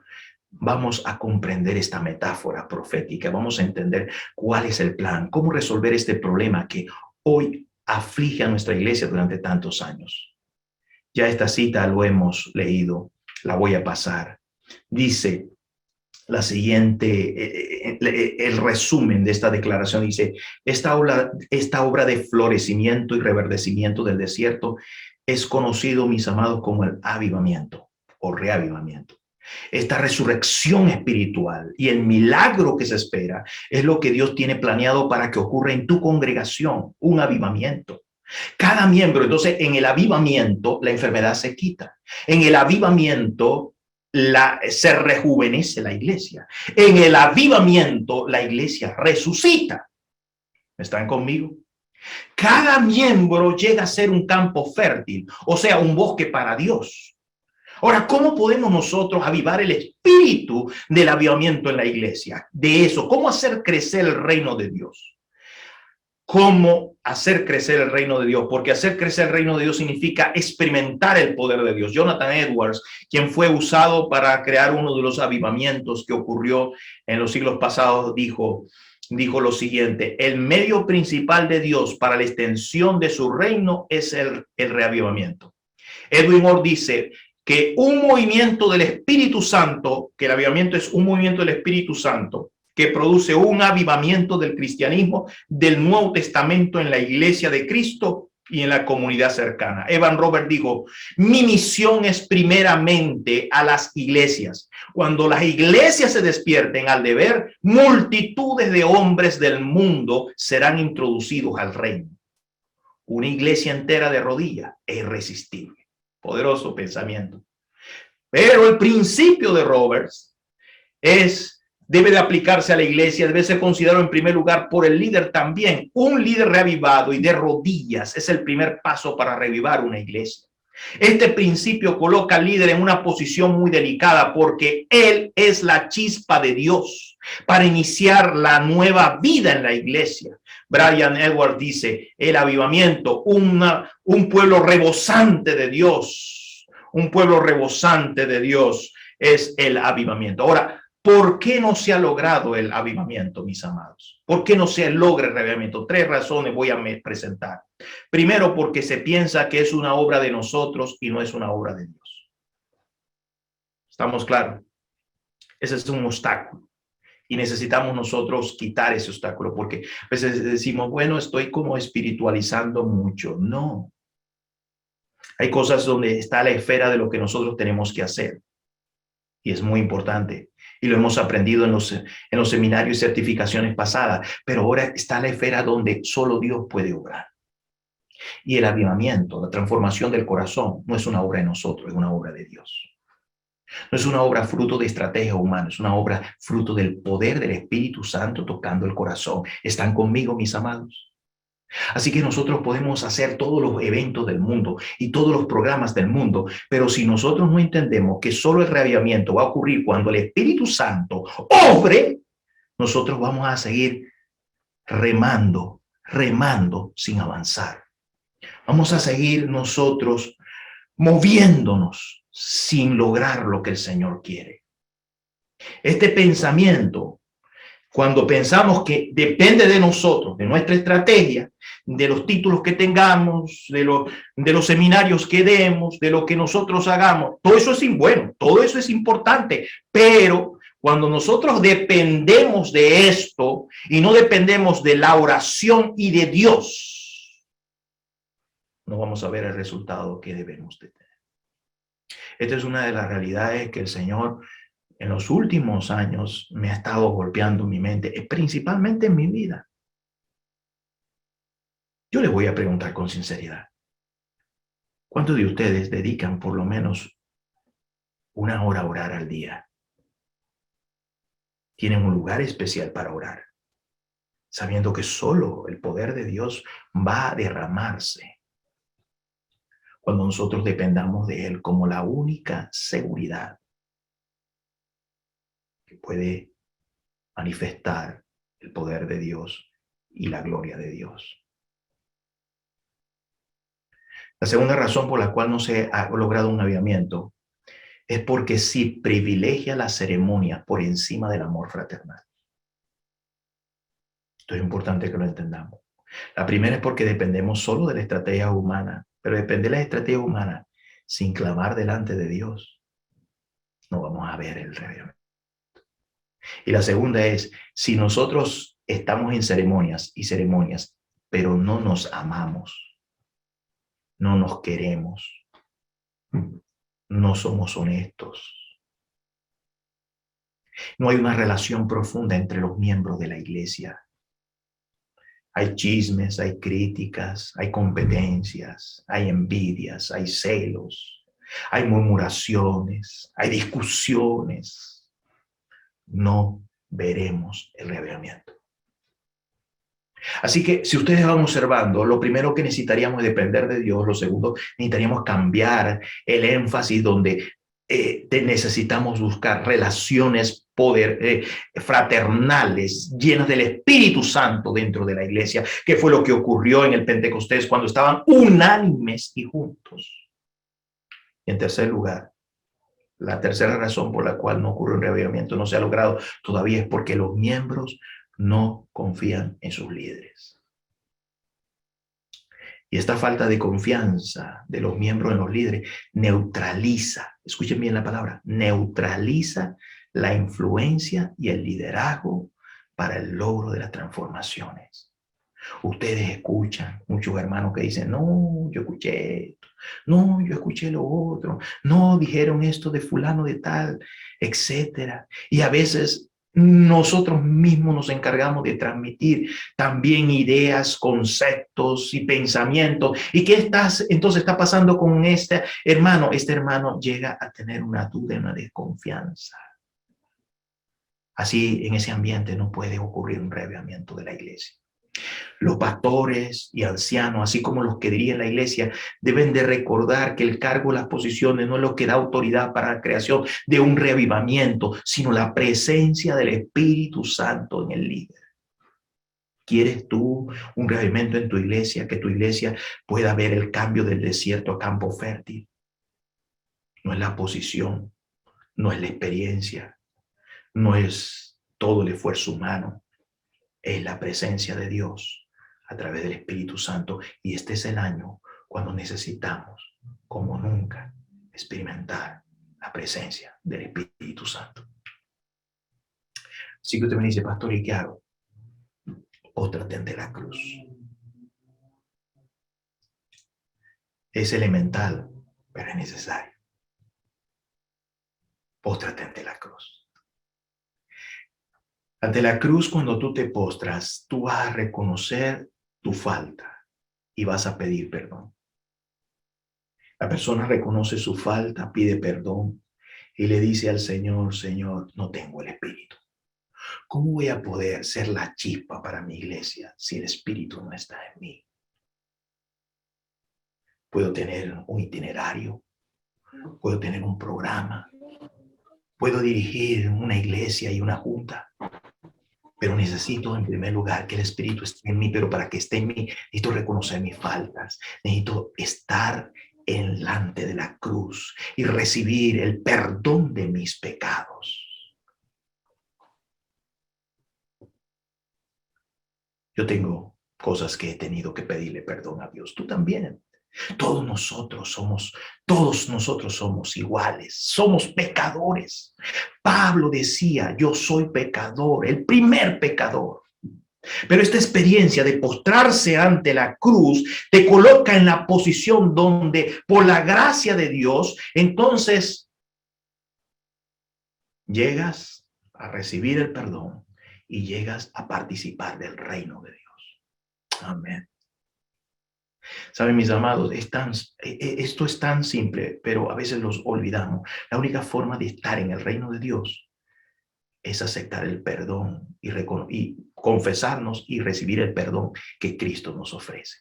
Speaker 1: vamos a comprender esta metáfora profética, vamos a entender cuál es el plan, cómo resolver este problema que hoy aflige a nuestra iglesia durante tantos años. Ya esta cita lo hemos leído, la voy a pasar. Dice la siguiente, el resumen de esta declaración dice: esta obra de florecimiento y reverdecimiento del desierto es conocido, mis amados, como el avivamiento o reavivamiento. Esta resurrección espiritual y el milagro que se espera es lo que Dios tiene planeado para que ocurra en tu congregación, un avivamiento. Cada miembro, entonces, en el avivamiento, la enfermedad se quita. En el avivamiento, se rejuvenece la iglesia. En el avivamiento, la iglesia resucita. ¿Están conmigo? Cada miembro llega a ser un campo fértil, o sea, un bosque para Dios. Ahora, ¿cómo podemos nosotros avivar el espíritu del avivamiento en la iglesia? De eso, ¿cómo hacer crecer el reino de Dios? ¿Cómo hacer crecer el reino de Dios? Porque hacer crecer el reino de Dios significa experimentar el poder de Dios. Jonathan Edwards, quien fue usado para crear uno de los avivamientos que ocurrió en los siglos pasados, dijo lo siguiente: el medio principal de Dios para la extensión de su reino es el reavivamiento. Edwin Moore dice que un movimiento del Espíritu Santo, que el avivamiento es un movimiento del Espíritu Santo, que produce un avivamiento del cristianismo, del Nuevo Testamento en la iglesia de Cristo y en la comunidad cercana. Evan Robert dijo: mi misión es primeramente a las iglesias. Cuando las iglesias se despierten al deber, multitudes de hombres del mundo serán introducidos al reino. Una iglesia entera de rodillas es irresistible. Poderoso pensamiento. Pero el principio de Roberts debe de aplicarse a la iglesia, debe ser considerado en primer lugar por el líder también. Un líder reavivado y de rodillas es el primer paso para revivar una iglesia. Este principio coloca al líder en una posición muy delicada porque él es la chispa de Dios para iniciar la nueva vida en la iglesia. Brian Edwards dice: el avivamiento, un pueblo rebosante de Dios, un pueblo rebosante de Dios es el avivamiento. Ahora, ¿por qué no se ha logrado el avivamiento, mis amados? ¿Por qué no se logra el avivamiento? 3 razones voy a presentar. Primero, porque se piensa que es una obra de nosotros y no es una obra de Dios. ¿Estamos claros? Ese es un obstáculo. Y necesitamos nosotros quitar ese obstáculo, porque a veces decimos: bueno, estoy como espiritualizando mucho. No. Hay cosas donde está la esfera de lo que nosotros tenemos que hacer. Y es muy importante. Y lo hemos aprendido en los seminarios y certificaciones pasadas. Pero ahora está la esfera donde solo Dios puede obrar. Y el avivamiento, la transformación del corazón, no es una obra de nosotros, es una obra de Dios. No es una obra fruto de estrategia humana, es una obra fruto del poder del Espíritu Santo tocando el corazón. ¿Están conmigo, mis amados? Así que nosotros podemos hacer todos los eventos del mundo y todos los programas del mundo, pero si nosotros no entendemos que solo el reavivamiento va a ocurrir cuando el Espíritu Santo obre, nosotros vamos a seguir remando sin avanzar. Vamos a seguir nosotros moviéndonos sin lograr lo que el Señor quiere. Este pensamiento, cuando pensamos que depende de nosotros, de nuestra estrategia, de los títulos que tengamos, de los seminarios que demos, de lo que nosotros hagamos, todo eso es bueno, todo eso es importante, pero cuando nosotros dependemos de esto y no dependemos de la oración y de Dios, no vamos a ver el resultado que debemos de tener. Esta es una de las realidades que el Señor en los últimos años me ha estado golpeando mi mente, principalmente en mi vida. Yo les voy a preguntar con sinceridad: ¿cuántos de ustedes dedican por lo menos 1 hora a orar al día? ¿Tienen un lugar especial para orar, sabiendo que solo el poder de Dios va a derramarse cuando nosotros dependamos de Él como la única seguridad que puede manifestar el poder de Dios y la gloria de Dios? La segunda razón por la cual no se ha logrado un avivamiento es porque sí privilegia la ceremonia por encima del amor fraternal. Esto es importante que lo entendamos. La primera es porque dependemos solo de la estrategia humana, pero depender de la estrategia humana sin clamar delante de Dios, no vamos a ver el reino. Y la segunda es, si nosotros estamos en ceremonias y ceremonias, pero no nos amamos, no nos queremos, no somos honestos, no hay una relación profunda entre los miembros de la iglesia. Hay chismes, hay críticas, hay competencias, hay envidias, hay celos, hay murmuraciones, hay discusiones. No veremos el avivamiento. Así que si ustedes van observando, lo primero que necesitaríamos es depender de Dios. Lo segundo, necesitaríamos cambiar el énfasis donde necesitamos buscar relaciones fraternales llenas del Espíritu Santo dentro de la iglesia, que fue lo que ocurrió en el Pentecostés cuando estaban unánimes y juntos. Y en tercer lugar, la tercera razón por la cual no ocurre un reavivamiento, no se ha logrado todavía, es porque los miembros no confían en sus líderes. Y esta falta de confianza de los miembros en los líderes neutraliza, escuchen bien la palabra, neutraliza la influencia y el liderazgo para el logro de las transformaciones. Ustedes escuchan muchos hermanos que dicen, no, yo escuché esto, no, yo escuché lo otro, no, dijeron esto de fulano de tal, etcétera. Y a veces nosotros mismos nos encargamos de transmitir también ideas, conceptos y pensamientos. ¿Y qué entonces está pasando con este hermano? Este hermano llega a tener una duda, una desconfianza. Así, en ese ambiente no puede ocurrir un reavivamiento de la iglesia. Los pastores y ancianos, así como los que dirigen la iglesia, deben de recordar que el cargo, las posiciones no es lo que da autoridad para la creación de un reavivamiento, sino la presencia del Espíritu Santo en el líder. ¿Quieres tú un reavivamiento en tu iglesia? Que tu iglesia pueda ver el cambio del desierto a campo fértil. No es la posición, no es la experiencia, no es todo el esfuerzo humano, es la presencia de Dios a través del Espíritu Santo. Y este es el año cuando necesitamos, como nunca, experimentar la presencia del Espíritu Santo. Así que usted me dice, pastor, ¿y qué hago? Póstrate ante la cruz. Es elemental, pero es necesario. Póstrate ante la cruz. Ante la cruz, cuando tú te postras, tú vas a reconocer tu falta y vas a pedir perdón. La persona reconoce su falta, pide perdón y le dice al Señor, Señor, no tengo el Espíritu. ¿Cómo voy a poder ser la chispa para mi iglesia si el Espíritu no está en mí? Puedo tener un itinerario, puedo tener un programa, puedo dirigir una iglesia y una junta, pero necesito en primer lugar que el Espíritu esté en mí, pero para que esté en mí necesito reconocer mis faltas, necesito estar delante de la cruz y recibir el perdón de mis pecados. Yo tengo cosas que he tenido que pedirle perdón a Dios. Tú también. Todos nosotros somos iguales, somos pecadores. Pablo decía, yo soy pecador, el primer pecador. Pero esta experiencia de postrarse ante la cruz te coloca en la posición donde, por la gracia de Dios, entonces llegas a recibir el perdón y llegas a participar del reino de Dios. Amén. Saben, mis amados, esto es tan simple, pero a veces los olvidamos. La única forma de estar en el reino de Dios es aceptar el perdón y confesarnos y recibir el perdón que Cristo nos ofrece.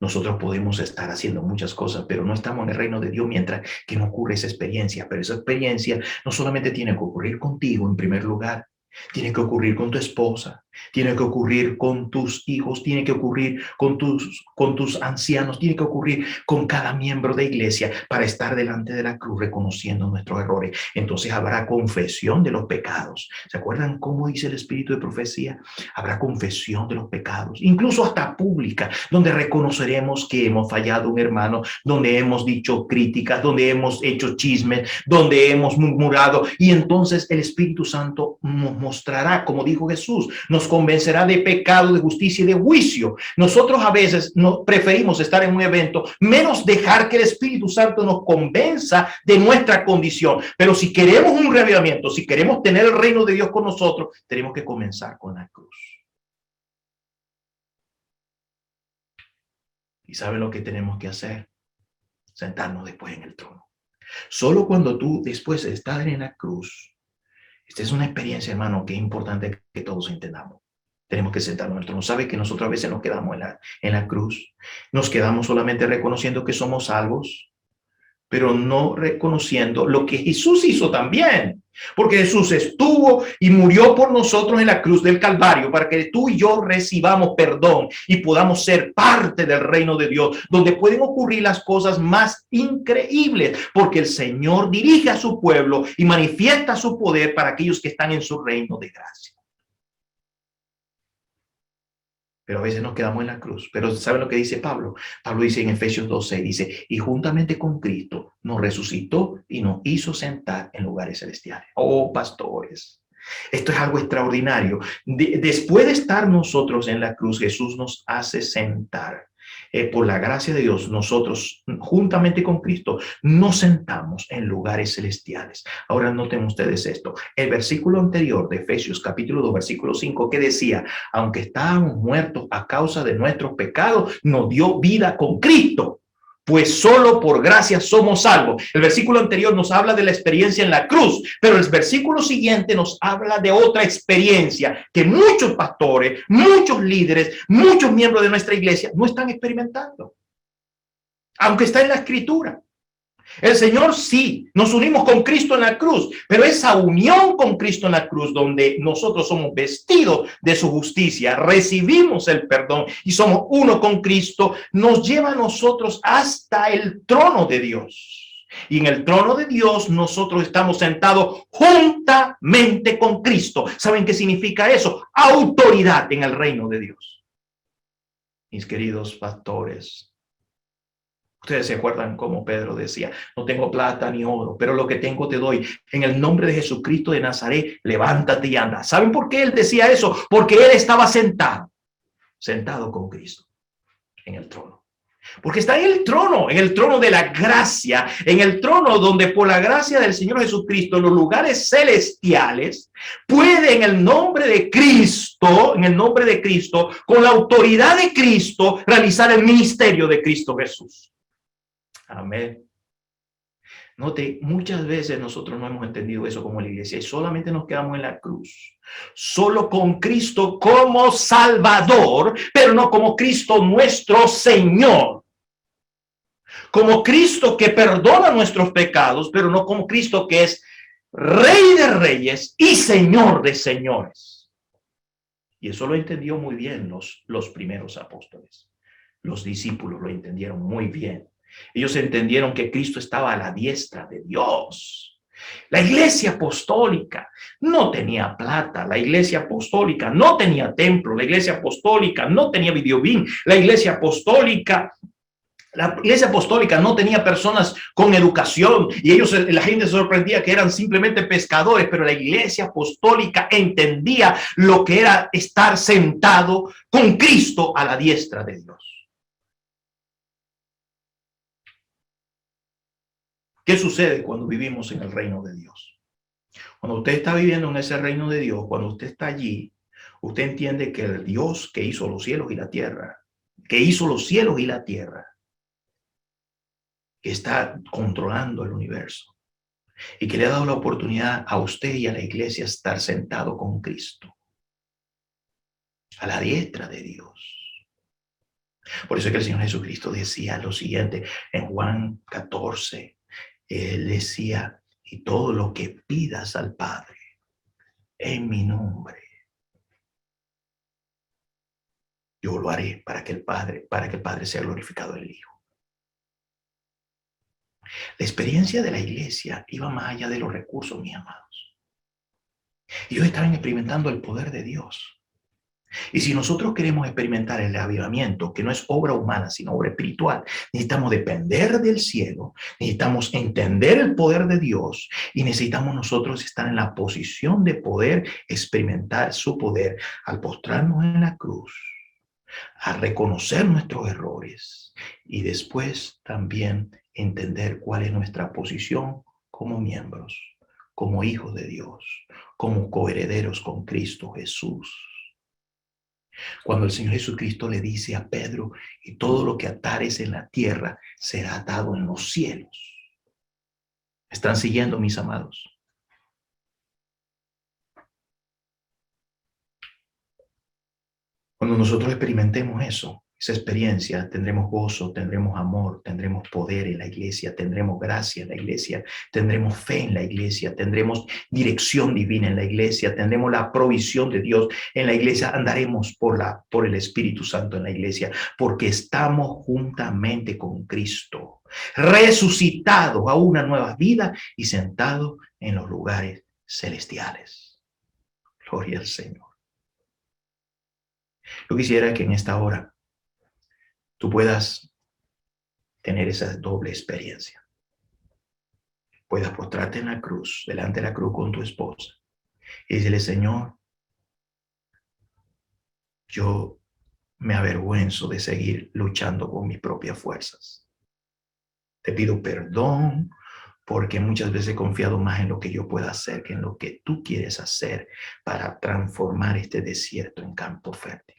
Speaker 1: Nosotros podemos estar haciendo muchas cosas, pero no estamos en el reino de Dios mientras que no ocurre esa experiencia. Pero esa experiencia no solamente tiene que ocurrir contigo en primer lugar, tiene que ocurrir con tu esposa, Tiene que ocurrir con tus hijos, tiene que ocurrir con tus ancianos, tiene que ocurrir con cada miembro de iglesia para estar delante de la cruz reconociendo nuestros errores. Entonces habrá confesión de los pecados. ¿Se acuerdan cómo dice el espíritu de profecía? Habrá confesión de los pecados, incluso hasta pública, donde reconoceremos que hemos fallado un hermano, donde hemos dicho críticas, donde hemos hecho chismes, donde hemos murmurado. Y entonces el Espíritu Santo nos mostrará, como dijo Jesús, nos convencerá de pecado, de justicia y de juicio. Nosotros a veces no preferimos estar en un evento, menos dejar que el Espíritu Santo nos convenza de nuestra condición. Pero si queremos un reavivamiento, si queremos tener el reino de Dios con nosotros, tenemos que comenzar con la cruz. ¿Y saben lo que tenemos que hacer? Sentarnos después en el trono. Solo cuando tú después de estar en la cruz, esta es una experiencia, hermano, que es importante que todos entendamos. Tenemos que sentarnos en el trono. ¿Sabe que nosotros a veces nos quedamos en la cruz? Nos quedamos solamente reconociendo que somos salvos, pero no reconociendo lo que Jesús hizo también. Porque Jesús estuvo y murió por nosotros en la cruz del Calvario para que tú y yo recibamos perdón y podamos ser parte del reino de Dios, donde pueden ocurrir las cosas más increíbles, porque el Señor dirige a su pueblo y manifiesta su poder para aquellos que están en su reino de gracia. Pero a veces nos quedamos en la cruz. Pero ¿saben lo que dice Pablo? Pablo dice en Efesios 2:6, dice, y juntamente con Cristo nos resucitó y nos hizo sentar en lugares celestiales. Oh, pastores, esto es algo extraordinario. Después de estar nosotros en la cruz, Jesús nos hace sentar. Por la gracia de Dios, nosotros, juntamente con Cristo, nos sentamos en lugares celestiales. Ahora noten ustedes esto. El versículo anterior de Efesios capítulo 2, versículo 5, que decía, aunque estábamos muertos a causa de nuestros pecados, nos dio vida con Cristo. Pues solo por gracia somos salvos. El versículo anterior nos habla de la experiencia en la cruz, pero el versículo siguiente nos habla de otra experiencia que muchos pastores, muchos líderes, muchos miembros de nuestra iglesia no están experimentando, aunque está en la escritura. El Señor sí, nos unimos con Cristo en la cruz, pero esa unión con Cristo en la cruz, donde nosotros somos vestidos de su justicia, recibimos el perdón y somos uno con Cristo, nos lleva a nosotros hasta el trono de Dios. Y en el trono de Dios nosotros estamos sentados juntamente con Cristo. ¿Saben qué significa eso? Autoridad en el reino de Dios. Mis queridos pastores, ustedes se acuerdan cómo Pedro decía, no tengo plata ni oro, pero lo que tengo te doy. En el nombre de Jesucristo de Nazaret, levántate y anda. ¿Saben por qué él decía eso? Porque él estaba sentado con Cristo en el trono. Porque está en el trono de la gracia, en el trono donde por la gracia del Señor Jesucristo, en los lugares celestiales, puede en el nombre de Cristo, con la autoridad de Cristo, realizar el ministerio de Cristo Jesús. Amén. Note, muchas veces nosotros no hemos entendido eso como la iglesia y solamente nos quedamos en la cruz. Solo con Cristo como Salvador, pero no como Cristo nuestro Señor. Como Cristo que perdona nuestros pecados, pero no como Cristo que es Rey de Reyes y Señor de Señores. Y eso lo entendió muy bien los primeros apóstoles. Los discípulos lo entendieron muy bien. Ellos entendieron que Cristo estaba a la diestra de Dios. La iglesia apostólica no tenía plata, la iglesia apostólica no tenía templo, la iglesia apostólica no tenía videobin, la iglesia apostólica no tenía personas con educación y la gente se sorprendía que eran simplemente pescadores, pero la iglesia apostólica entendía lo que era estar sentado con Cristo a la diestra de Dios. ¿Qué sucede cuando vivimos en el reino de Dios? Cuando usted está viviendo en ese reino de Dios, cuando usted está allí, usted entiende que el Dios que hizo los cielos y la tierra, que está controlando el universo y que le ha dado la oportunidad a usted y a la iglesia estar sentado con Cristo a la diestra de Dios. Por eso es que el Señor Jesucristo decía lo siguiente en Juan 14. Él decía, y todo lo que pidas al Padre en mi nombre, Yo lo haré para que el Padre sea glorificado en el Hijo. La experiencia de la iglesia iba más allá de los recursos, mis amados. Ellos estaban experimentando el poder de Dios. Y si nosotros queremos experimentar el avivamiento, que no es obra humana, sino obra espiritual, necesitamos depender del cielo, necesitamos entender el poder de Dios y necesitamos nosotros estar en la posición de poder experimentar su poder al postrarnos en la cruz, a reconocer nuestros errores y después también entender cuál es nuestra posición como miembros, como hijos de Dios, como coherederos con Cristo Jesús. Cuando el Señor Jesucristo le dice a Pedro, y todo lo que atares en la tierra será atado en los cielos. ¿Están siguiendo, mis amados? Cuando nosotros experimentemos eso, esa experiencia, tendremos gozo, tendremos amor, tendremos poder en la iglesia, tendremos gracia en la iglesia, tendremos fe en la iglesia, tendremos dirección divina en la iglesia, tendremos la provisión de Dios en la iglesia, andaremos por el Espíritu Santo en la iglesia, porque estamos juntamente con Cristo, resucitados a una nueva vida y sentados en los lugares celestiales. Gloria al Señor. Yo quisiera que en esta hora tú puedas tener esa doble experiencia. Puedas postrarte en la cruz, delante de la cruz con tu esposa y decirle, Señor, yo me avergüenzo de seguir luchando con mis propias fuerzas. Te pido perdón porque muchas veces he confiado más en lo que yo pueda hacer que en lo que tú quieres hacer para transformar este desierto en campo fértil.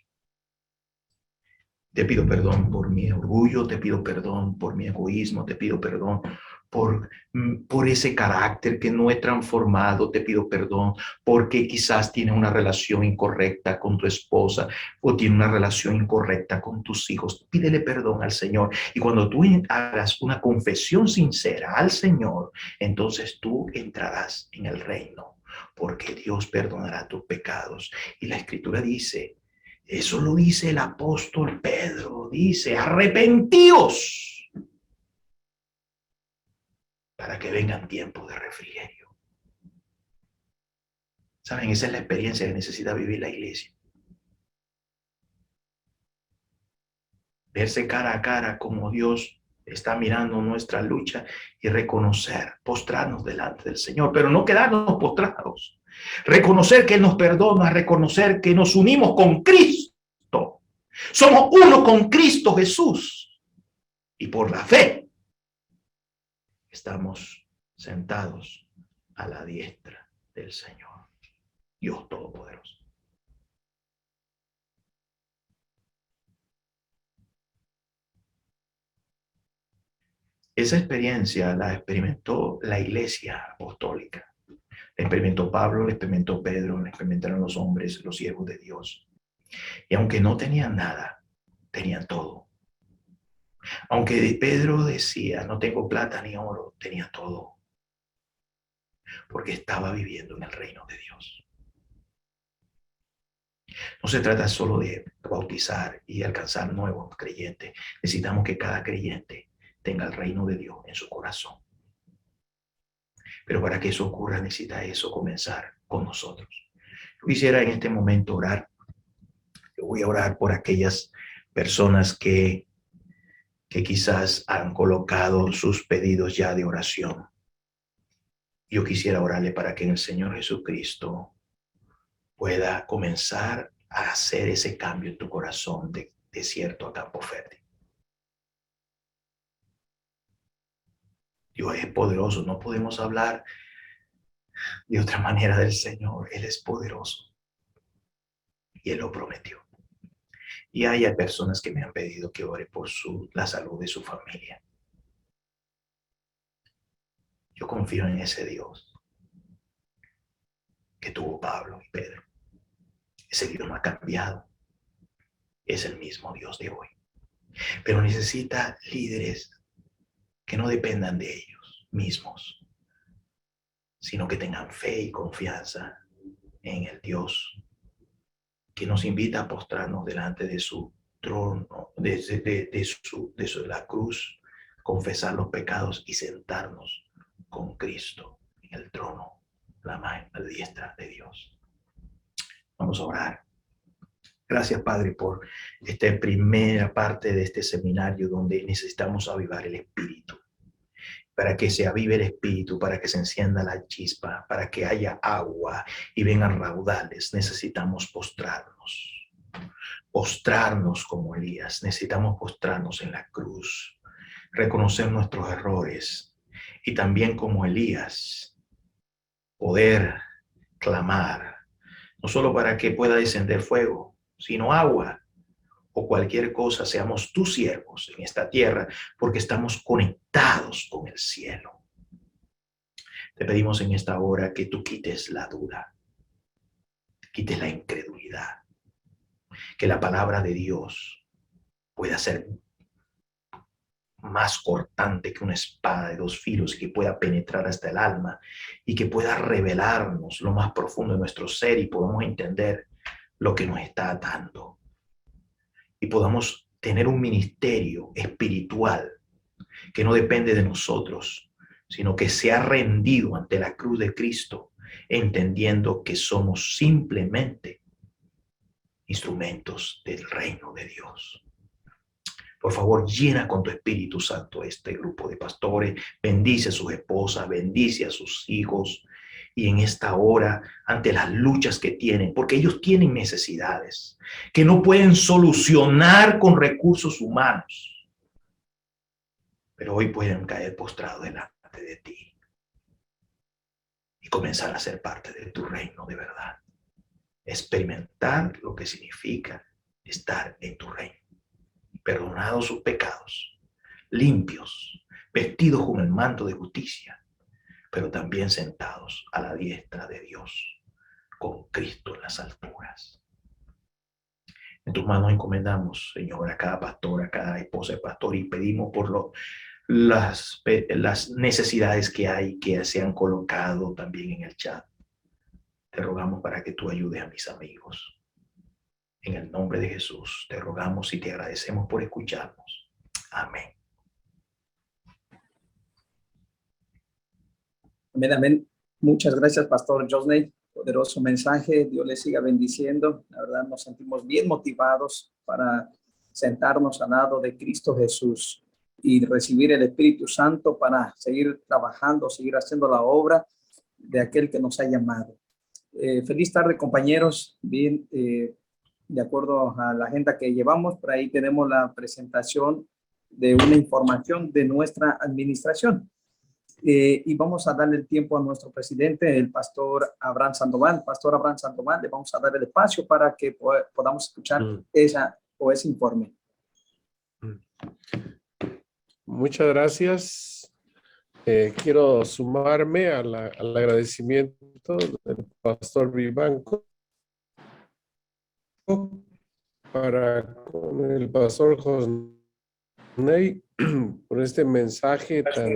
Speaker 1: Te pido perdón por mi orgullo, te pido perdón por mi egoísmo, te pido perdón por ese carácter que no he transformado, te pido perdón porque quizás tienes una relación incorrecta con tu esposa o tienes una relación incorrecta con tus hijos. Pídele perdón al Señor y cuando tú hagas una confesión sincera al Señor, entonces tú entrarás en el reino porque Dios perdonará tus pecados. Y la Escritura dice, eso lo dice el apóstol Pedro, dice, arrepentíos para que vengan tiempos de refrigerio. ¿Saben? Esa es la experiencia que necesita vivir la iglesia. Verse cara a cara como Dios está mirando nuestra lucha y reconocer, postrarnos delante del Señor, pero no quedarnos postrados. Reconocer que Él nos perdona, reconocer que nos unimos con Cristo. Somos uno con Cristo Jesús. Y por la fe estamos sentados a la diestra del Señor, Dios Todopoderoso. Esa experiencia la experimentó la iglesia apostólica. La experimentó Pablo, la experimentó Pedro, la experimentaron los hombres, los siervos de Dios. Y aunque no tenían nada, tenían todo. Aunque Pedro decía, no tengo plata ni oro, tenía todo. Porque estaba viviendo en el reino de Dios. No se trata solo de bautizar y alcanzar nuevos creyentes. Necesitamos que cada creyente tenga el reino de Dios en su corazón. Pero para que eso ocurra necesita eso comenzar con nosotros. Yo quisiera en este momento orar. Yo voy a orar por aquellas personas que quizás han colocado sus pedidos ya de oración. Yo quisiera orarle para que el Señor Jesucristo pueda comenzar a hacer ese cambio en tu corazón de desierto a campo fértil. Dios es poderoso, no podemos hablar de otra manera del Señor. Él es poderoso y Él lo prometió. Y hay personas que me han pedido que ore por la salud de su familia. Yo confío en ese Dios que tuvo Pablo y Pedro. Ese Dios no ha cambiado. Es el mismo Dios de hoy. Pero necesita líderes que no dependan de ellos mismos, sino que tengan fe y confianza en el Dios que nos invita a postrarnos delante de su trono, de la cruz, confesar los pecados y sentarnos con Cristo en el trono, la mano a la diestra de Dios. Vamos a orar. Gracias, Padre, por esta primera parte de este seminario donde necesitamos avivar el espíritu. Para que se avive el espíritu, para que se encienda la chispa, para que haya agua y vengan raudales, necesitamos postrarnos. Postrarnos como Elías, necesitamos postrarnos en la cruz, reconocer nuestros errores y también como Elías poder clamar, no solo para que pueda descender fuego, sino agua o cualquier cosa, seamos tus siervos en esta tierra, porque estamos conectados con el cielo. Te pedimos en esta hora que tú quites la duda, quites la incredulidad, que la palabra de Dios pueda ser más cortante que una espada de dos filos, que pueda penetrar hasta el alma y que pueda revelarnos lo más profundo de nuestro ser y podamos entender lo que nos está atando. Y podamos tener un ministerio espiritual que no depende de nosotros, sino que se ha rendido ante la cruz de Cristo, entendiendo que somos simplemente instrumentos del reino de Dios. Por favor, llena con tu Espíritu Santo este grupo de pastores, bendice a sus esposas, bendice a sus hijos, y en esta hora, ante las luchas que tienen, porque ellos tienen necesidades que no pueden solucionar con recursos humanos, pero hoy pueden caer postrados delante de ti y comenzar a ser parte de tu reino de verdad. Experimentar lo que significa estar en tu reino, perdonados sus pecados, limpios, vestidos con el manto de justicia, pero también sentados a la diestra de Dios, con Cristo en las alturas. En tus manos encomendamos, Señor, a cada pastor, a cada esposa de pastor, y pedimos por las necesidades que hay, que se han colocado también en el chat. Te rogamos para que tú ayudes a mis amigos. En el nombre de Jesús, te rogamos y te agradecemos por escucharnos. Amén.
Speaker 2: Amén, amén. Muchas gracias, Pastor Josney. Poderoso mensaje. Dios le siga bendiciendo. La verdad, nos sentimos bien motivados para sentarnos al lado de Cristo Jesús y recibir el Espíritu Santo para seguir trabajando, seguir haciendo la obra de aquel que nos ha llamado. Feliz tarde, compañeros. Bien, de acuerdo a la agenda que llevamos, por ahí tenemos la presentación de una información de nuestra administración. Y vamos a darle el tiempo a nuestro presidente, el pastor Abraham Sandoval. Pastor Abraham Sandoval, le vamos a dar el espacio para que podamos escuchar ese informe.
Speaker 3: Muchas gracias. Quiero sumarme al agradecimiento del pastor Vivanco para con el pastor Josney por este mensaje tan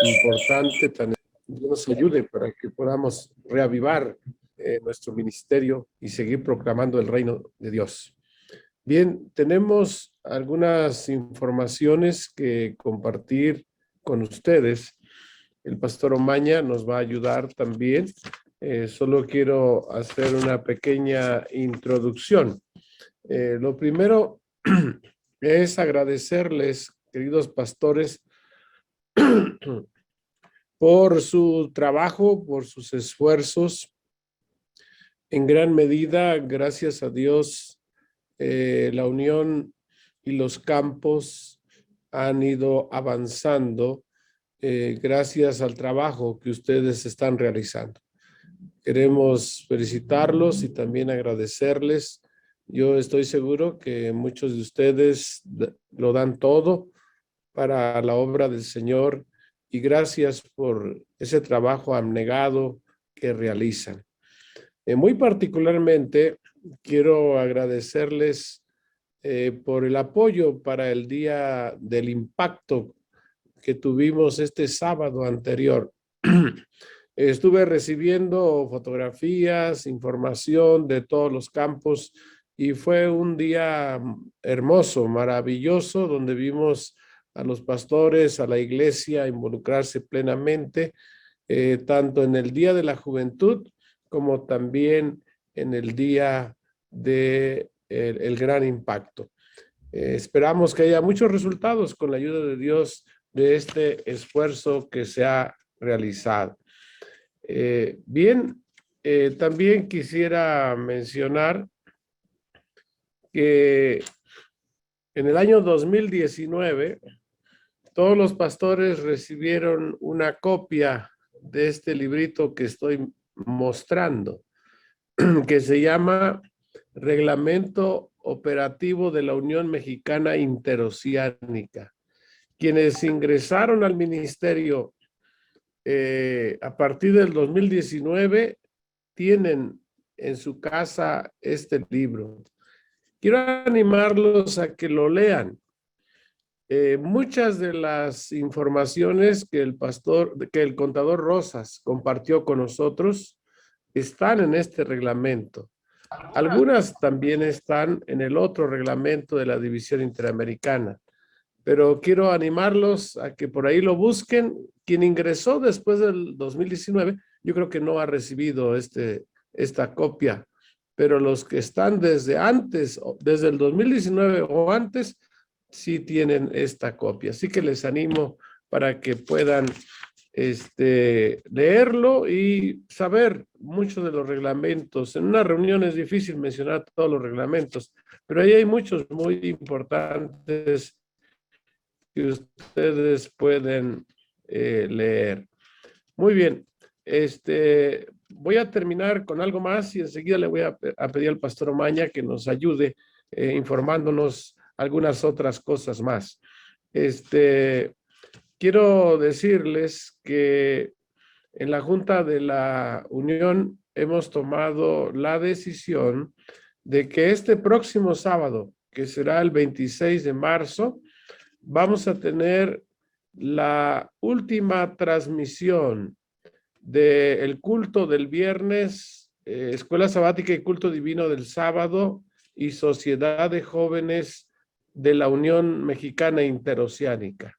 Speaker 3: importante, tan nos ayude para que podamos reavivar nuestro ministerio y seguir proclamando el reino de Dios. Bien, tenemos algunas informaciones que compartir con ustedes. El pastor Omaña nos va a ayudar también. Solo quiero hacer una pequeña introducción. Lo primero es agradecerles, queridos pastores, por su trabajo, por sus esfuerzos. En gran medida, gracias a Dios, la unión y los campos han ido avanzando gracias al trabajo que ustedes están realizando. Queremos felicitarlos y también agradecerles. Yo estoy seguro que muchos de ustedes lo dan todo para la obra del Señor y gracias por ese trabajo abnegado que realizan. Muy particularmente quiero agradecerles por el apoyo para el Día del Impacto que tuvimos este sábado anterior. Estuve recibiendo fotografías, información de todos los campos y fue un día hermoso, maravilloso, donde vimos a los pastores, a la iglesia involucrarse plenamente, tanto en el Día de la Juventud como también en el Día de el Gran Impacto. Esperamos que haya muchos resultados con la ayuda de Dios de este esfuerzo que se ha realizado. Bien, también quisiera mencionar que en el año 2019 todos los pastores recibieron una copia de este librito que estoy mostrando, que se llama Reglamento Operativo de la Unión Mexicana Interoceánica. Quienes ingresaron al ministerio a partir del 2019 tienen en su casa este libro. Quiero animarlos a que lo lean. Muchas de las informaciones que el contador Rosas compartió con nosotros están en este reglamento. Algunas también están en el otro reglamento de la División Interamericana, pero quiero animarlos a que por ahí lo busquen. Quien ingresó después del 2019, yo creo que no ha recibido esta copia, pero los que están desde antes, desde el 2019 o antes, sí tienen esta copia. Así que les animo para que puedan leerlo y saber muchos de los reglamentos. En una reunión es difícil mencionar todos los reglamentos, pero ahí hay muchos muy importantes que ustedes pueden leer. Muy bien. Voy a terminar con algo más y enseguida le voy a pedir al pastor Omaña que nos ayude informándonos algunas otras cosas más. Quiero decirles que en la Junta de la Unión hemos tomado la decisión de que este próximo sábado, que será el 26 de marzo, vamos a tener la última transmisión del culto del viernes, Escuela Sabática y Culto Divino del sábado y Sociedad de Jóvenes de la Unión Mexicana Interoceánica.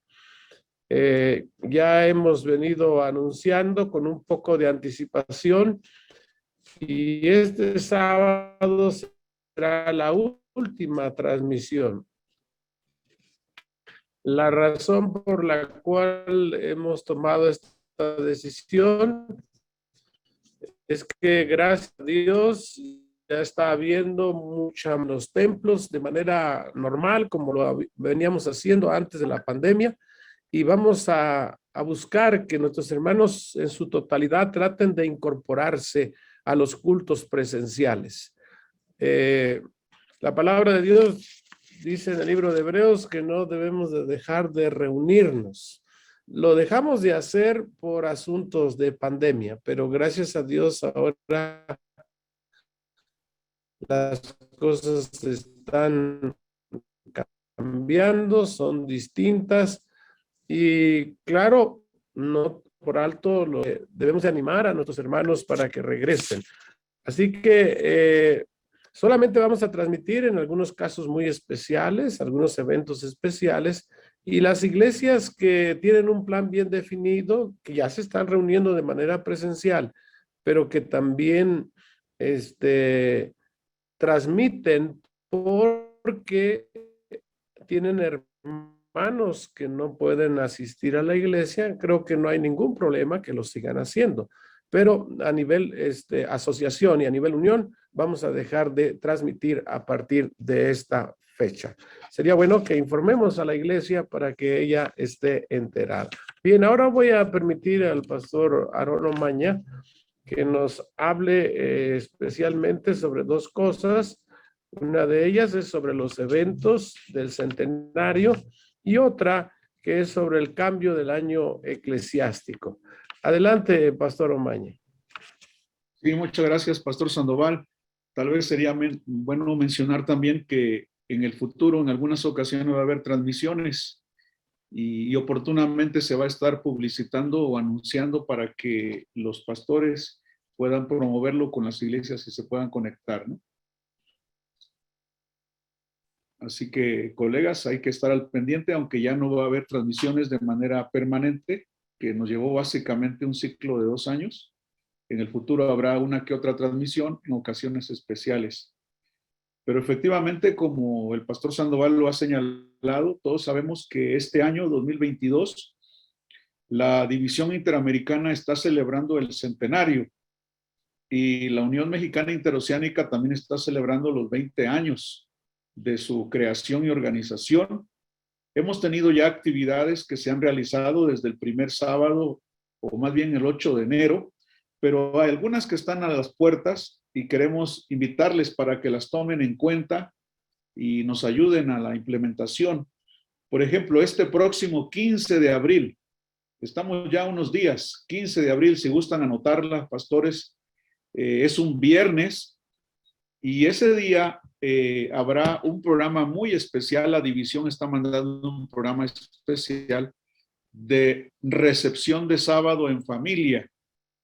Speaker 3: Ya hemos venido anunciando con un poco de anticipación y este sábado será la última transmisión. La razón por la cual hemos tomado esta decisión es que gracias a Dios ya está habiendo muchos los templos de manera normal, como lo veníamos haciendo antes de la pandemia, y vamos a buscar que nuestros hermanos en su totalidad traten de incorporarse a los cultos presenciales. La palabra de Dios dice en el libro de Hebreos que no debemos de dejar de reunirnos. Lo dejamos de hacer por asuntos de pandemia, pero gracias a Dios ahora las cosas están cambiando, son distintas y claro, no por alto debemos de animar a nuestros hermanos para que regresen. Así que solamente vamos a transmitir en algunos casos muy especiales, algunos eventos especiales, y las iglesias que tienen un plan bien definido, que ya se están reuniendo de manera presencial, pero que también transmiten porque tienen hermanos que no pueden asistir a la iglesia, creo que no hay ningún problema que lo sigan haciendo. Pero a nivel asociación y a nivel unión, vamos a dejar de transmitir a partir de esta fecha. Sería bueno que informemos a la iglesia para que ella esté enterada. Bien, ahora voy a permitir al pastor Aarón Omaña que nos hable especialmente sobre dos cosas. Una de ellas es sobre los eventos del centenario y otra que es sobre el cambio del año eclesiástico. Adelante, pastor Omaña.
Speaker 4: Sí, muchas gracias, pastor Sandoval. Tal vez sería bueno mencionar también que en el futuro, en algunas ocasiones, va a haber transmisiones y oportunamente se va a estar publicitando o anunciando para que los pastores puedan promoverlo con las iglesias y se puedan conectar, ¿no? Así que, colegas, hay que estar al pendiente, aunque ya no va a haber transmisiones de manera permanente, que nos llevó básicamente un ciclo de 2 años. En el futuro habrá una que otra transmisión en ocasiones especiales. Pero efectivamente, como el pastor Sandoval lo ha señalado, todos sabemos que este año 2022 la División Interamericana está celebrando el centenario y la Unión Mexicana Interoceánica también está celebrando los 20 años de su creación y organización. Hemos tenido ya actividades que se han realizado desde el primer sábado, o más bien el 8 de enero, pero hay algunas que están a las puertas y queremos invitarles para que las tomen en cuenta y nos ayuden a la implementación. Por ejemplo, este próximo 15 de abril, estamos ya unos días, 15 de abril, si gustan anotarla, pastores, es un viernes y ese día habrá un programa muy especial. La división está mandando un programa especial de recepción de sábado en familia.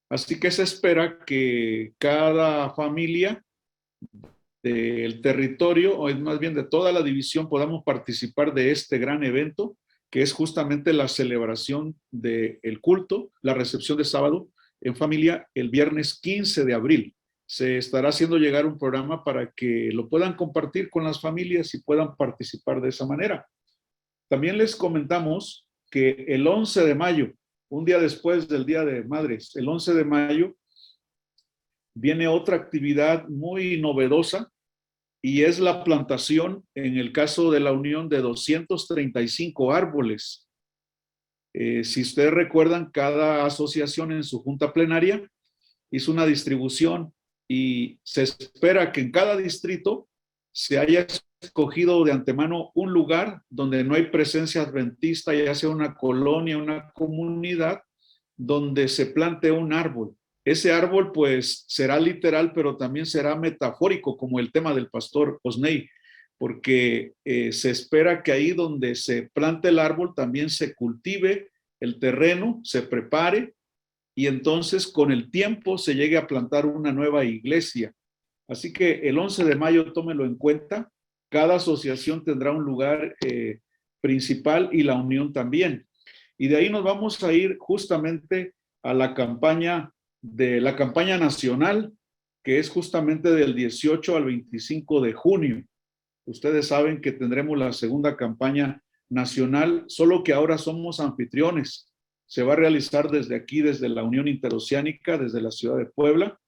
Speaker 4: Así que se espera que cada familia del territorio, o más bien de toda la división, podamos participar de este gran evento, que es justamente la celebración del culto, la recepción de sábado en familia, el viernes 15 de abril. Se estará haciendo llegar un programa para que lo puedan compartir con las familias y puedan participar de esa manera. También les comentamos que el 11 de mayo, un día después del Día de Madres, el 11 de mayo, viene otra actividad muy novedosa y es la plantación, en el caso de la Unión, de 235 árboles. Si ustedes recuerdan, cada asociación en su junta plenaria hizo una distribución y se espera que en cada distrito se haya escogido de antemano un lugar donde no hay presencia adventista, ya sea una colonia, una comunidad, donde se plante un árbol. Ese árbol pues será literal, pero también será metafórico, como el tema del pastor Osney, porque se espera que ahí donde se plante el árbol también se cultive el terreno, se prepare y entonces con el tiempo se llegue a plantar una nueva iglesia. Así que el 11 de mayo tómelo en cuenta. Cada asociación tendrá un lugar principal y la unión también. Y de ahí nos vamos a ir justamente a la campaña nacional, que es justamente del 18 al 25 de junio. Ustedes saben que tendremos la segunda campaña nacional, solo que ahora somos anfitriones. Se va a realizar desde aquí, desde la Unión Interoceánica, desde la ciudad de Puebla.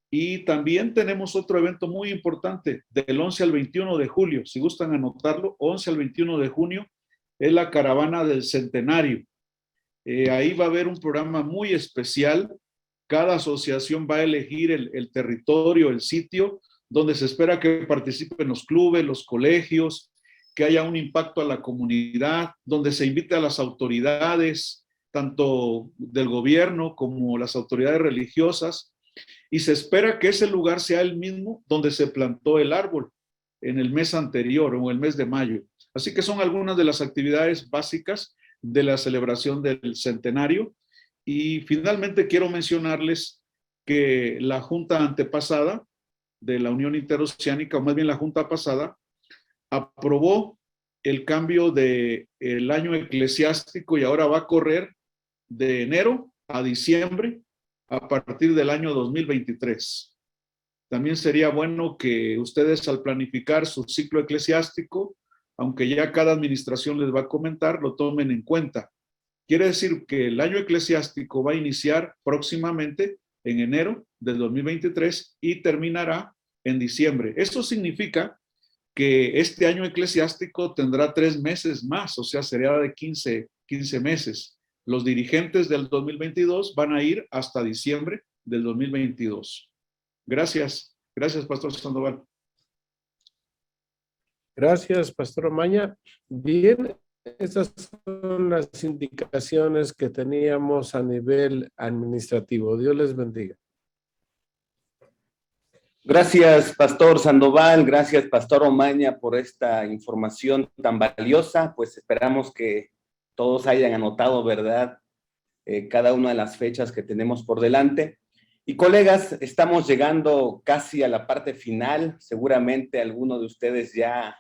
Speaker 4: Y también tenemos otro evento muy importante, del 11 al 21 de julio, si gustan anotarlo, 11 al 21 de junio, es la caravana del centenario. Ahí va a haber un programa muy especial. Cada asociación va a elegir el territorio, el sitio, donde se espera que participen los clubes, los colegios, que haya un impacto a la comunidad, donde se invite a las autoridades, tanto del gobierno como las autoridades religiosas, y se espera que ese lugar sea el mismo donde se plantó el árbol en el mes anterior o el mes de mayo. Así que son algunas de las actividades básicas de la celebración del centenario. Y finalmente quiero mencionarles que la junta antepasada de la Unión Interoceánica, o más bien la junta pasada, aprobó el cambio del año eclesiástico y ahora va a correr de enero a diciembre a partir del año 2023. También sería bueno que ustedes, al planificar su ciclo eclesiástico, aunque ya cada administración les va a comentar, lo tomen en cuenta. Quiere decir que el año eclesiástico va a iniciar próximamente en enero del 2023 y terminará en diciembre. Esto significa que este año eclesiástico tendrá 3 meses más, o sea, sería de 15 meses. Los dirigentes del 2022 van a ir hasta diciembre del 2022. Gracias. Gracias, Pastor Sandoval.
Speaker 3: Gracias, Pastor Omaña. Bien, esas son las indicaciones que teníamos a nivel administrativo. Dios les bendiga.
Speaker 5: Gracias, Pastor Sandoval. Gracias, Pastor Omaña, por esta información tan valiosa. Pues esperamos que todos hayan anotado, ¿verdad? Cada una de las fechas que tenemos por delante. Y colegas, estamos llegando casi a la parte final. Seguramente alguno de ustedes ya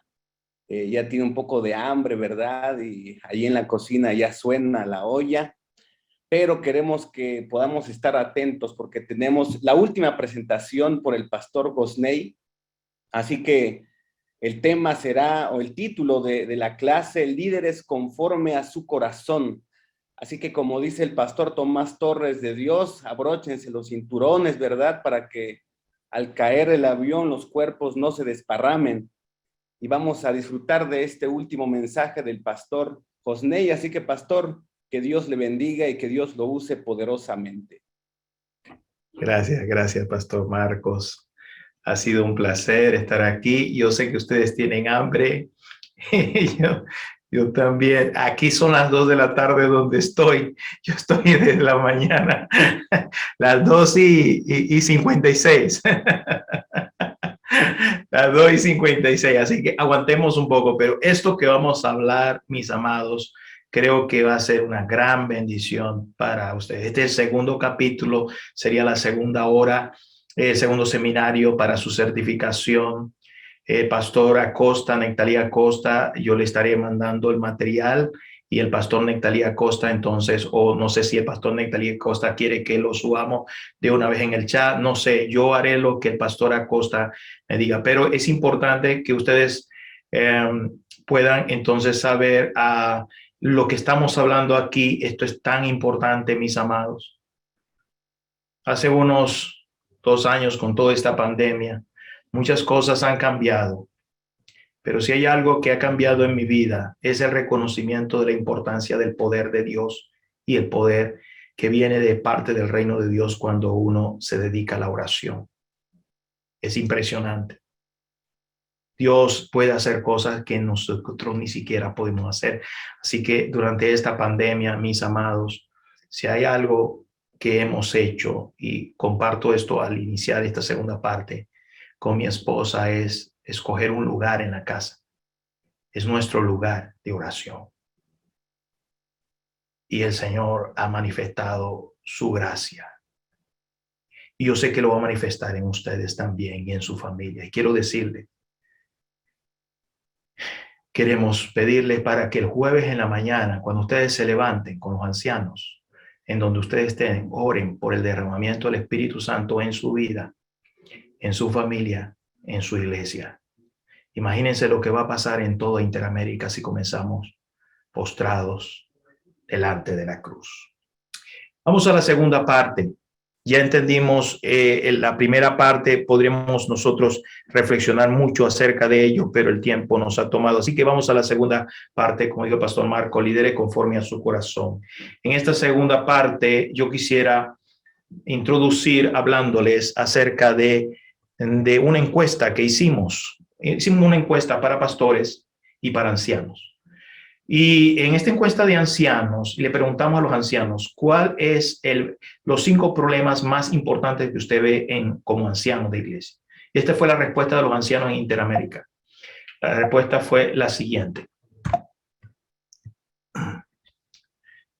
Speaker 5: ya tiene un poco de hambre, ¿verdad? Y ahí en la cocina ya suena la olla, pero queremos que podamos estar atentos porque tenemos la última presentación por el pastor Gosney, así que el tema será, o el título de la clase, Líderes conforme a su corazón. Así que como dice el pastor Tomás Torres de Dios, abróchense los cinturones, ¿verdad? Para que al caer el avión los cuerpos no se desparramen. Y vamos a disfrutar de este último mensaje del pastor Gosney. Así que, pastor, que Dios le bendiga y que Dios lo use poderosamente.
Speaker 1: Gracias, Pastor Marcos. Ha sido un placer estar aquí. Yo sé que ustedes tienen hambre. Yo también. Aquí son las 2 de la tarde donde estoy. Yo estoy desde la mañana. Las 2:56. Las 2:56. Así que aguantemos un poco. Pero esto que vamos a hablar, mis amados, creo que va a ser una gran bendición para ustedes. Este es el segundo capítulo. Sería la segunda hora, segundo seminario para su certificación. Pastor Acosta, Nectalí Acosta, yo le estaré mandando el material y el pastor Nectalí Acosta, entonces, o no sé si el pastor Nectalí Acosta quiere que lo subamos de una vez en el chat, no sé, yo haré lo que el pastor Acosta me diga, pero es importante que ustedes puedan entonces saber lo que estamos hablando aquí. Esto es tan importante, mis amados. Hace unos 2 años con toda esta pandemia, muchas cosas han cambiado, pero si hay algo que ha cambiado en mi vida es el reconocimiento de la importancia del poder de Dios y el poder que viene de parte del reino de Dios cuando uno se dedica a la oración. Es impresionante. Dios puede hacer cosas que nosotros ni siquiera podemos hacer. Así que durante esta pandemia, mis amados, si hay algo que hemos hecho, y comparto esto al iniciar esta segunda parte, con mi esposa, es escoger un lugar en la casa. Es nuestro lugar de oración. Y el Señor ha manifestado su gracia. Y yo sé que lo va a manifestar en ustedes también y en su familia. Y quiero decirle, queremos pedirles para que el jueves en la mañana, cuando ustedes se levanten con los ancianos, en donde ustedes estén, oren por el derramamiento del Espíritu Santo en su vida, en su familia, en su iglesia. Imagínense lo que va a pasar en toda Interamérica si comenzamos postrados delante de la cruz. Vamos a la segunda parte. Ya entendimos la primera parte, podríamos nosotros reflexionar mucho acerca de ello, pero el tiempo nos ha tomado. Así que vamos a la segunda parte, como dijo el pastor Marco, lidere conforme a su corazón. En esta segunda parte yo quisiera introducir hablándoles acerca de una encuesta que hicimos. Hicimos una encuesta para pastores y para ancianos. Y en esta encuesta de ancianos, le preguntamos a los ancianos, ¿cuál es los 5 problemas más importantes que usted ve como anciano de iglesia? Y esta fue la respuesta de los ancianos en Interamérica. La respuesta fue la siguiente.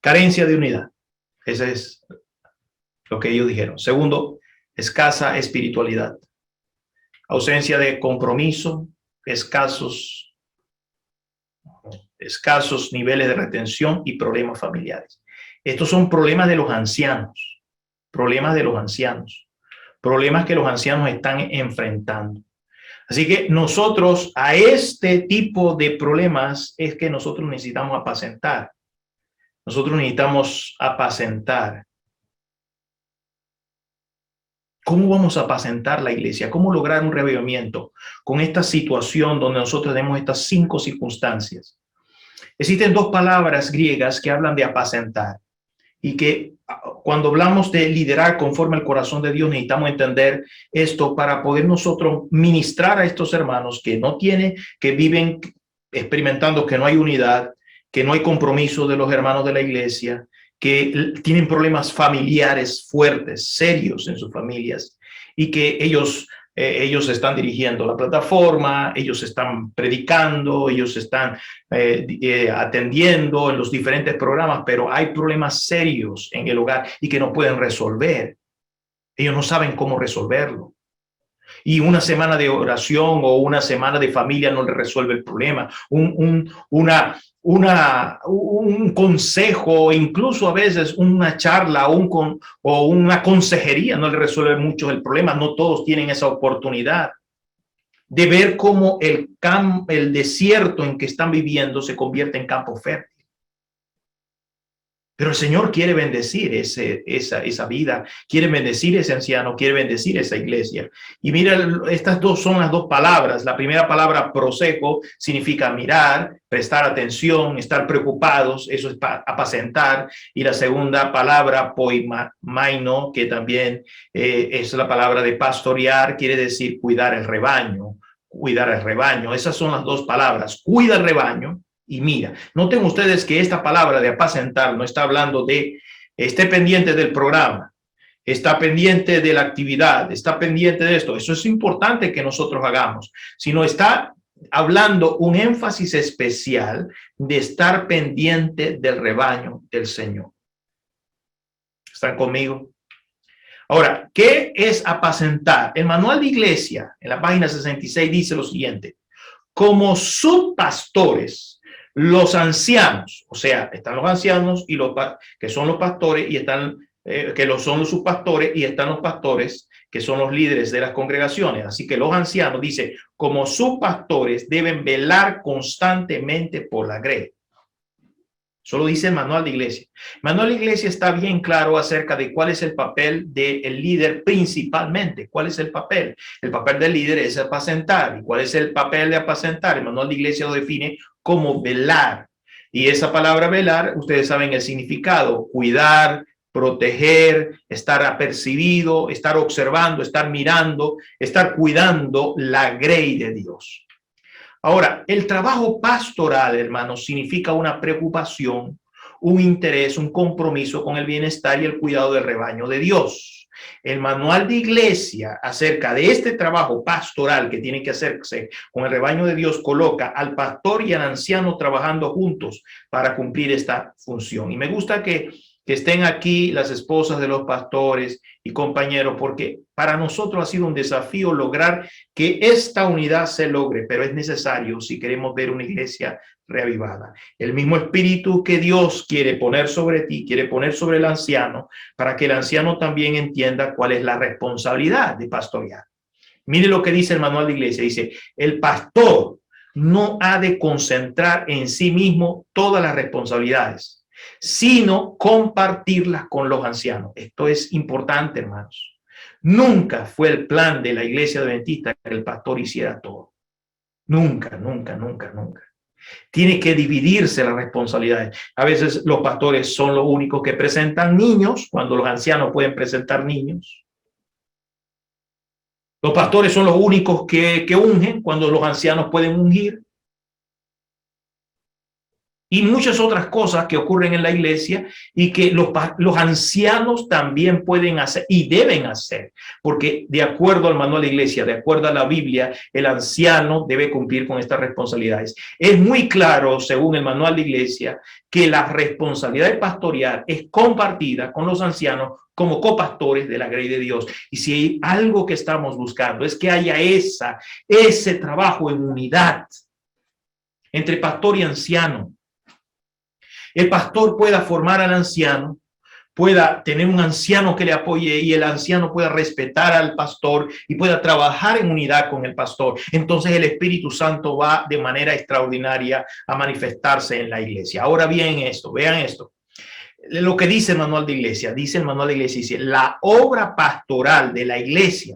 Speaker 1: Carencia de unidad. Ese es lo que ellos dijeron. Segundo, escasa espiritualidad. Ausencia de compromiso, escasos niveles de retención y problemas familiares. Estos son problemas de los ancianos, problemas que los ancianos están enfrentando. Así que nosotros a este tipo de problemas es que nosotros necesitamos apacentar. ¿Cómo vamos a apacentar la iglesia? ¿Cómo lograr un revivimiento con esta situación donde nosotros tenemos estas 5 circunstancias? Existen 2 palabras griegas que hablan de apacentar y que cuando hablamos de liderar conforme al corazón de Dios necesitamos entender esto para poder nosotros ministrar a estos hermanos que viven experimentando que no hay unidad, que no hay compromiso de los hermanos de la iglesia, que tienen problemas familiares fuertes, serios en sus familias y que ellos están dirigiendo la plataforma, ellos están predicando, ellos están atendiendo en los diferentes programas, pero hay problemas serios en el hogar y que no pueden resolver. Ellos no saben cómo resolverlo. y una semana de oración o una semana de familia no le resuelve el problema. Un consejo, incluso a veces una charla o una consejería no le resuelve mucho el problema. No todos tienen esa oportunidad de ver cómo el desierto en que están viviendo se convierte en campo fértil. Pero el Señor quiere bendecir esa vida, quiere bendecir ese anciano, quiere bendecir esa iglesia. Y mira, estas dos son las dos palabras. La primera palabra, proseco, significa mirar, prestar atención, estar preocupados, eso es apacentar. Y la segunda palabra, poimaino, que también es la palabra de pastorear, quiere decir cuidar el rebaño, cuidar el rebaño. Esas son las dos palabras, cuida el rebaño. Y mira, noten ustedes que esta palabra de apacentar no está hablando de esté pendiente del programa, está pendiente de la actividad, está pendiente de esto. Eso es importante que nosotros hagamos, sino está hablando un énfasis especial de estar pendiente del rebaño del Señor. ¿Están conmigo? Ahora, ¿qué es apacentar? El manual de iglesia en la página 66 dice lo siguiente: como subpastores, los ancianos, o sea, están los ancianos y los que son los pastores, y están son los subpastores, y están los pastores que son los líderes de las congregaciones. Así que los ancianos, dice, como subpastores deben velar constantemente por la grey. Solo dice el manual de iglesia. El manual de iglesia está bien claro acerca de cuál es el papel del líder principalmente. ¿Cuál es el papel? El papel del líder es apacentar. ¿Y cuál es el papel de apacentar? El manual de iglesia lo define como velar. Y esa palabra velar, ustedes saben el significado: cuidar, proteger, estar apercibido, estar observando, estar mirando, estar cuidando la grey de Dios. Ahora, el trabajo pastoral, hermanos, significa una preocupación, un interés, un compromiso con el bienestar y el cuidado del rebaño de Dios. El manual de iglesia acerca de este trabajo pastoral que tiene que hacerse con el rebaño de Dios coloca al pastor y al anciano trabajando juntos para cumplir esta función. Y me gusta que estén aquí las esposas de los pastores y compañeros, porque para nosotros ha sido un desafío lograr que esta unidad se logre, pero es necesario si queremos ver una iglesia reavivada. El mismo espíritu que Dios quiere poner sobre ti, quiere poner sobre el anciano, para que el anciano también entienda cuál es la responsabilidad de pastorear. Mire lo que dice el manual de iglesia. Dice, el pastor no ha de concentrar en sí mismo todas las responsabilidades, sino compartirlas con los ancianos. Esto es importante, hermanos. Nunca fue el plan de la iglesia adventista que el pastor hiciera todo. Nunca, nunca, nunca, nunca. Tiene que dividirse las responsabilidades. A veces los pastores son los únicos que presentan niños, cuando los ancianos pueden presentar niños. Los pastores son los únicos que ungen, cuando los ancianos pueden ungir. Y muchas otras cosas que ocurren en la iglesia y que los ancianos también pueden hacer y deben hacer, porque de acuerdo al manual de iglesia, de acuerdo a la Biblia, el anciano debe cumplir con estas responsabilidades. Es muy claro, según el manual de iglesia, que la responsabilidad de pastorear es compartida con los ancianos como copastores de la grey de Dios. Y si hay algo que estamos buscando es que haya ese trabajo en unidad entre pastor y anciano. El pastor pueda formar al anciano, pueda tener un anciano que le apoye y el anciano pueda respetar al pastor y pueda trabajar en unidad con el pastor. Entonces el Espíritu Santo va de manera extraordinaria a manifestarse en la iglesia. Ahora bien esto, vean esto. Lo que dice el manual de iglesia, dice la obra pastoral de la iglesia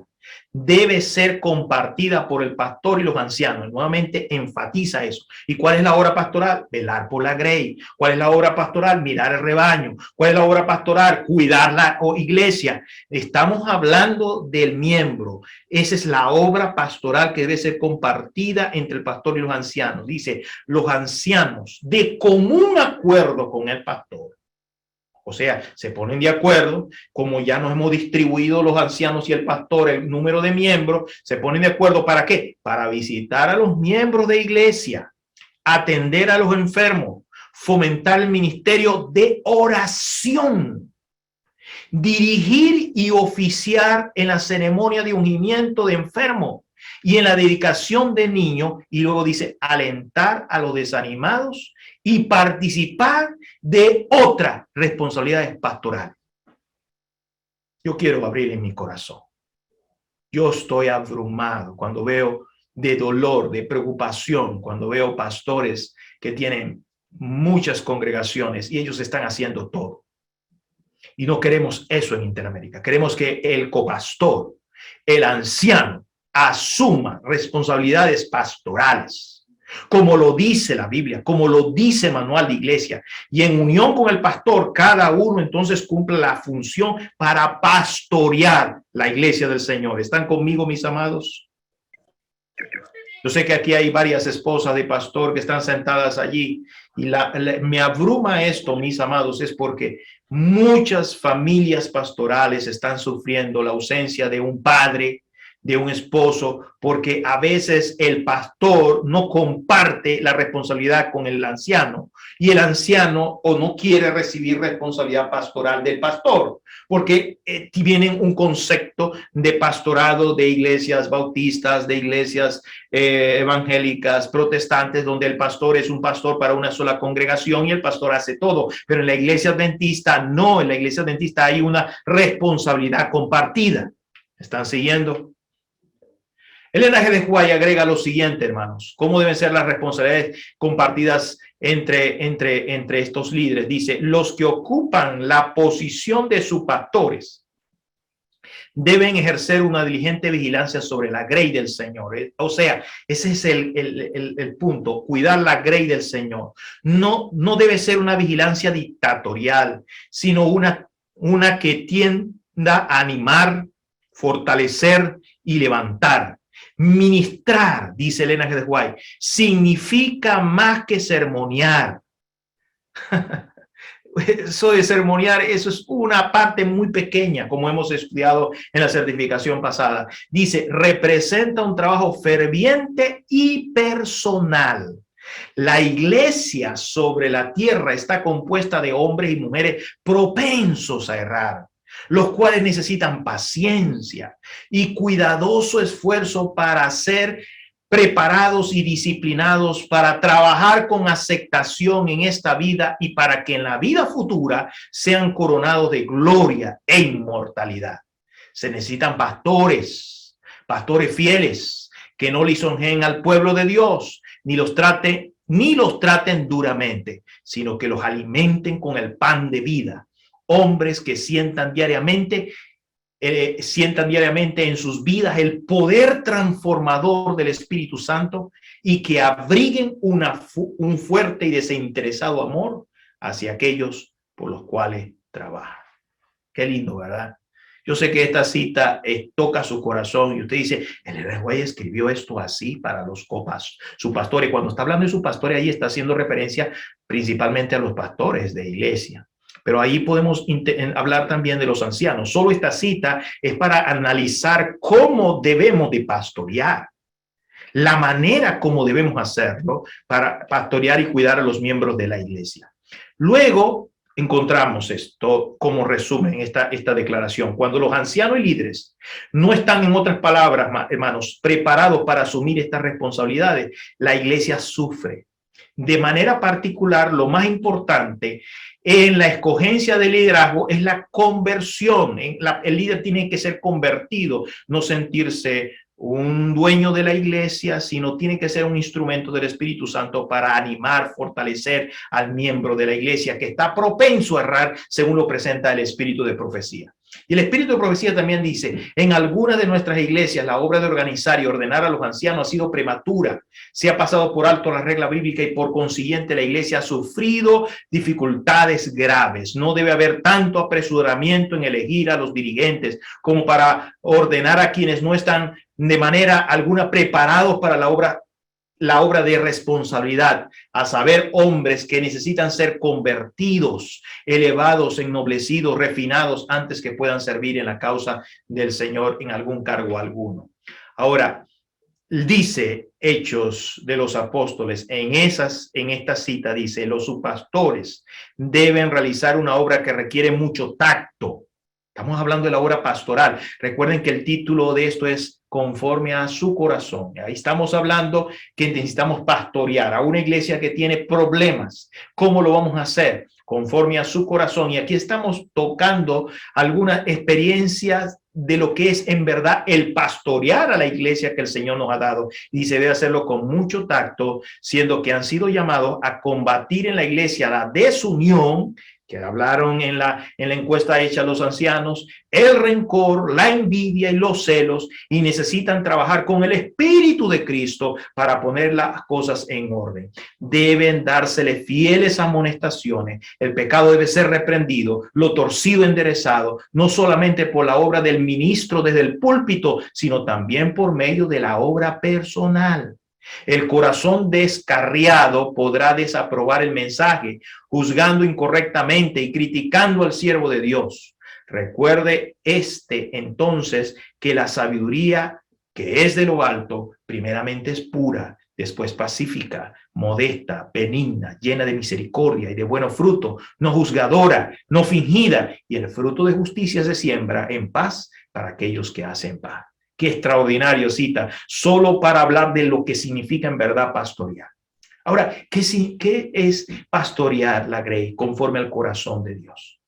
Speaker 1: debe ser compartida por el pastor y los ancianos. Nuevamente enfatiza eso. ¿Y cuál es la obra pastoral? Velar por la grey. ¿Cuál es la obra pastoral? Mirar el rebaño. ¿Cuál es la obra pastoral? Cuidar la iglesia. Estamos hablando del miembro. Esa es la obra pastoral que debe ser compartida entre el pastor y los ancianos. Dice, los ancianos de común acuerdo con el pastor. O sea, se ponen de acuerdo, como ya nos hemos distribuido los ancianos y el pastor, el número de miembros, se ponen de acuerdo ¿para qué? Para visitar a los miembros de iglesia, atender a los enfermos, fomentar el ministerio de oración dirigir y oficiar en la ceremonia de ungimiento de enfermo y en la dedicación de niño, y luego dice alentar a los desanimados y participar de otras responsabilidades pastorales. Yo quiero abrir en mi corazón. Yo estoy abrumado cuando veo de dolor, de preocupación, cuando veo pastores que tienen muchas congregaciones y ellos están haciendo todo. Y no queremos eso en Interamérica. Queremos que el copastor, el anciano, asuma responsabilidades pastorales, como lo dice la Biblia, como lo dice el manual de iglesia. Y en unión con el pastor, cada uno entonces cumple la función para pastorear la iglesia del Señor. ¿Están conmigo, mis amados? Yo sé que aquí hay varias esposas de pastor que están sentadas allí y me abruma esto, mis amados, es porque muchas familias pastorales están sufriendo la ausencia de un padre, de un esposo, porque a veces el pastor no comparte la responsabilidad con el anciano y el anciano o no quiere recibir responsabilidad pastoral del pastor, porque tienen un concepto de pastorado de iglesias bautistas, de iglesias evangélicas, protestantes, donde el pastor es un pastor para una sola congregación y el pastor hace todo. Pero en la iglesia adventista no, en la iglesia adventista hay una responsabilidad compartida. ¿Están siguiendo? El Elena G. de White agrega lo siguiente, hermanos. ¿Cómo deben ser las responsabilidades compartidas entre estos líderes? Dice, los que ocupan la posición de sus pastores deben ejercer una diligente vigilancia sobre la grey del Señor. O sea, ese es el punto, cuidar la grey del Señor. No debe ser una vigilancia dictatorial, sino una que tienda a animar, fortalecer y levantar. Ministrar, dice Elena G. de White, significa más que sermonear. Eso de sermonear, eso es una parte muy pequeña, como hemos estudiado en la certificación pasada. Dice, representa un trabajo ferviente y personal. La iglesia sobre la tierra está compuesta de hombres y mujeres propensos a errar, los cuales necesitan paciencia y cuidadoso esfuerzo para ser preparados y disciplinados para trabajar con aceptación en esta vida y para que en la vida futura sean coronados de gloria e inmortalidad. Se necesitan pastores fieles que no lisonjeen al pueblo de Dios, ni los traten duramente, sino que los alimenten con el pan de vida. Hombres que sientan diariamente en sus vidas el poder transformador del Espíritu Santo y que abriguen un fuerte y desinteresado amor hacia aquellos por los cuales trabajan. Qué lindo, ¿verdad? Yo sé que esta cita toca su corazón y usted dice, el Elena White escribió esto así para los copas, su pastor. Y cuando está hablando de su pastor, ahí está haciendo referencia principalmente a los pastores de iglesia. Pero ahí podemos hablar también de los ancianos. Solo esta cita es para analizar cómo debemos de pastorear, la manera como debemos hacerlo para pastorear y cuidar a los miembros de la iglesia. Luego encontramos esto como resumen, esta declaración. Cuando los ancianos y líderes no están, en otras palabras, hermanos, preparados para asumir estas responsabilidades, la iglesia sufre. De manera particular, lo más importante en la escogencia del liderazgo es la conversión. El líder tiene que ser convertido, no sentirse un dueño de la iglesia, sino tiene que ser un instrumento del Espíritu Santo para animar, fortalecer al miembro de la iglesia que está propenso a errar, según lo presenta el espíritu de profecía. Y el espíritu de profecía también dice, en algunas de nuestras iglesias la obra de organizar y ordenar a los ancianos ha sido prematura, se ha pasado por alto la regla bíblica y por consiguiente la iglesia ha sufrido dificultades graves. No debe haber tanto apresuramiento en elegir a los dirigentes como para ordenar a quienes no están de manera alguna preparados para la obra de responsabilidad, a saber, hombres que necesitan ser convertidos, elevados, ennoblecidos, refinados, antes que puedan servir en la causa del Señor en algún cargo alguno. Ahora, dice Hechos de los Apóstoles, en esta cita dice, los subpastores deben realizar una obra que requiere mucho tacto, Estamos hablando de la obra pastoral. Recuerden que el título de esto es conforme a su corazón. Ahí estamos hablando que necesitamos pastorear a una iglesia que tiene problemas. ¿Cómo lo vamos a hacer? Conforme a su corazón. Y aquí estamos tocando algunas experiencias de lo que es en verdad el pastorear a la iglesia que el Señor nos ha dado. Y se debe hacerlo con mucho tacto, siendo que han sido llamados a combatir en la iglesia la desunión, que hablaron en la encuesta hecha a los ancianos, el rencor, la envidia y los celos, y necesitan trabajar con el Espíritu de Cristo para poner las cosas en orden. Deben dársele fieles amonestaciones. El pecado debe ser reprendido, lo torcido enderezado, no solamente por la obra del ministro desde el púlpito, sino también por medio de la obra personal. El corazón descarriado podrá desaprobar el mensaje, juzgando incorrectamente y criticando al siervo de Dios. Recuerde entonces que la sabiduría que es de lo alto, primeramente es pura, después pacífica, modesta, benigna, llena de misericordia y de buenos frutos, no juzgadora, no fingida, y el fruto de justicia se siembra en paz para aquellos que hacen paz. Qué extraordinario cita, solo para hablar de lo que significa en verdad pastorear. Ahora, ¿qué es pastorear la grey conforme al corazón de Dios?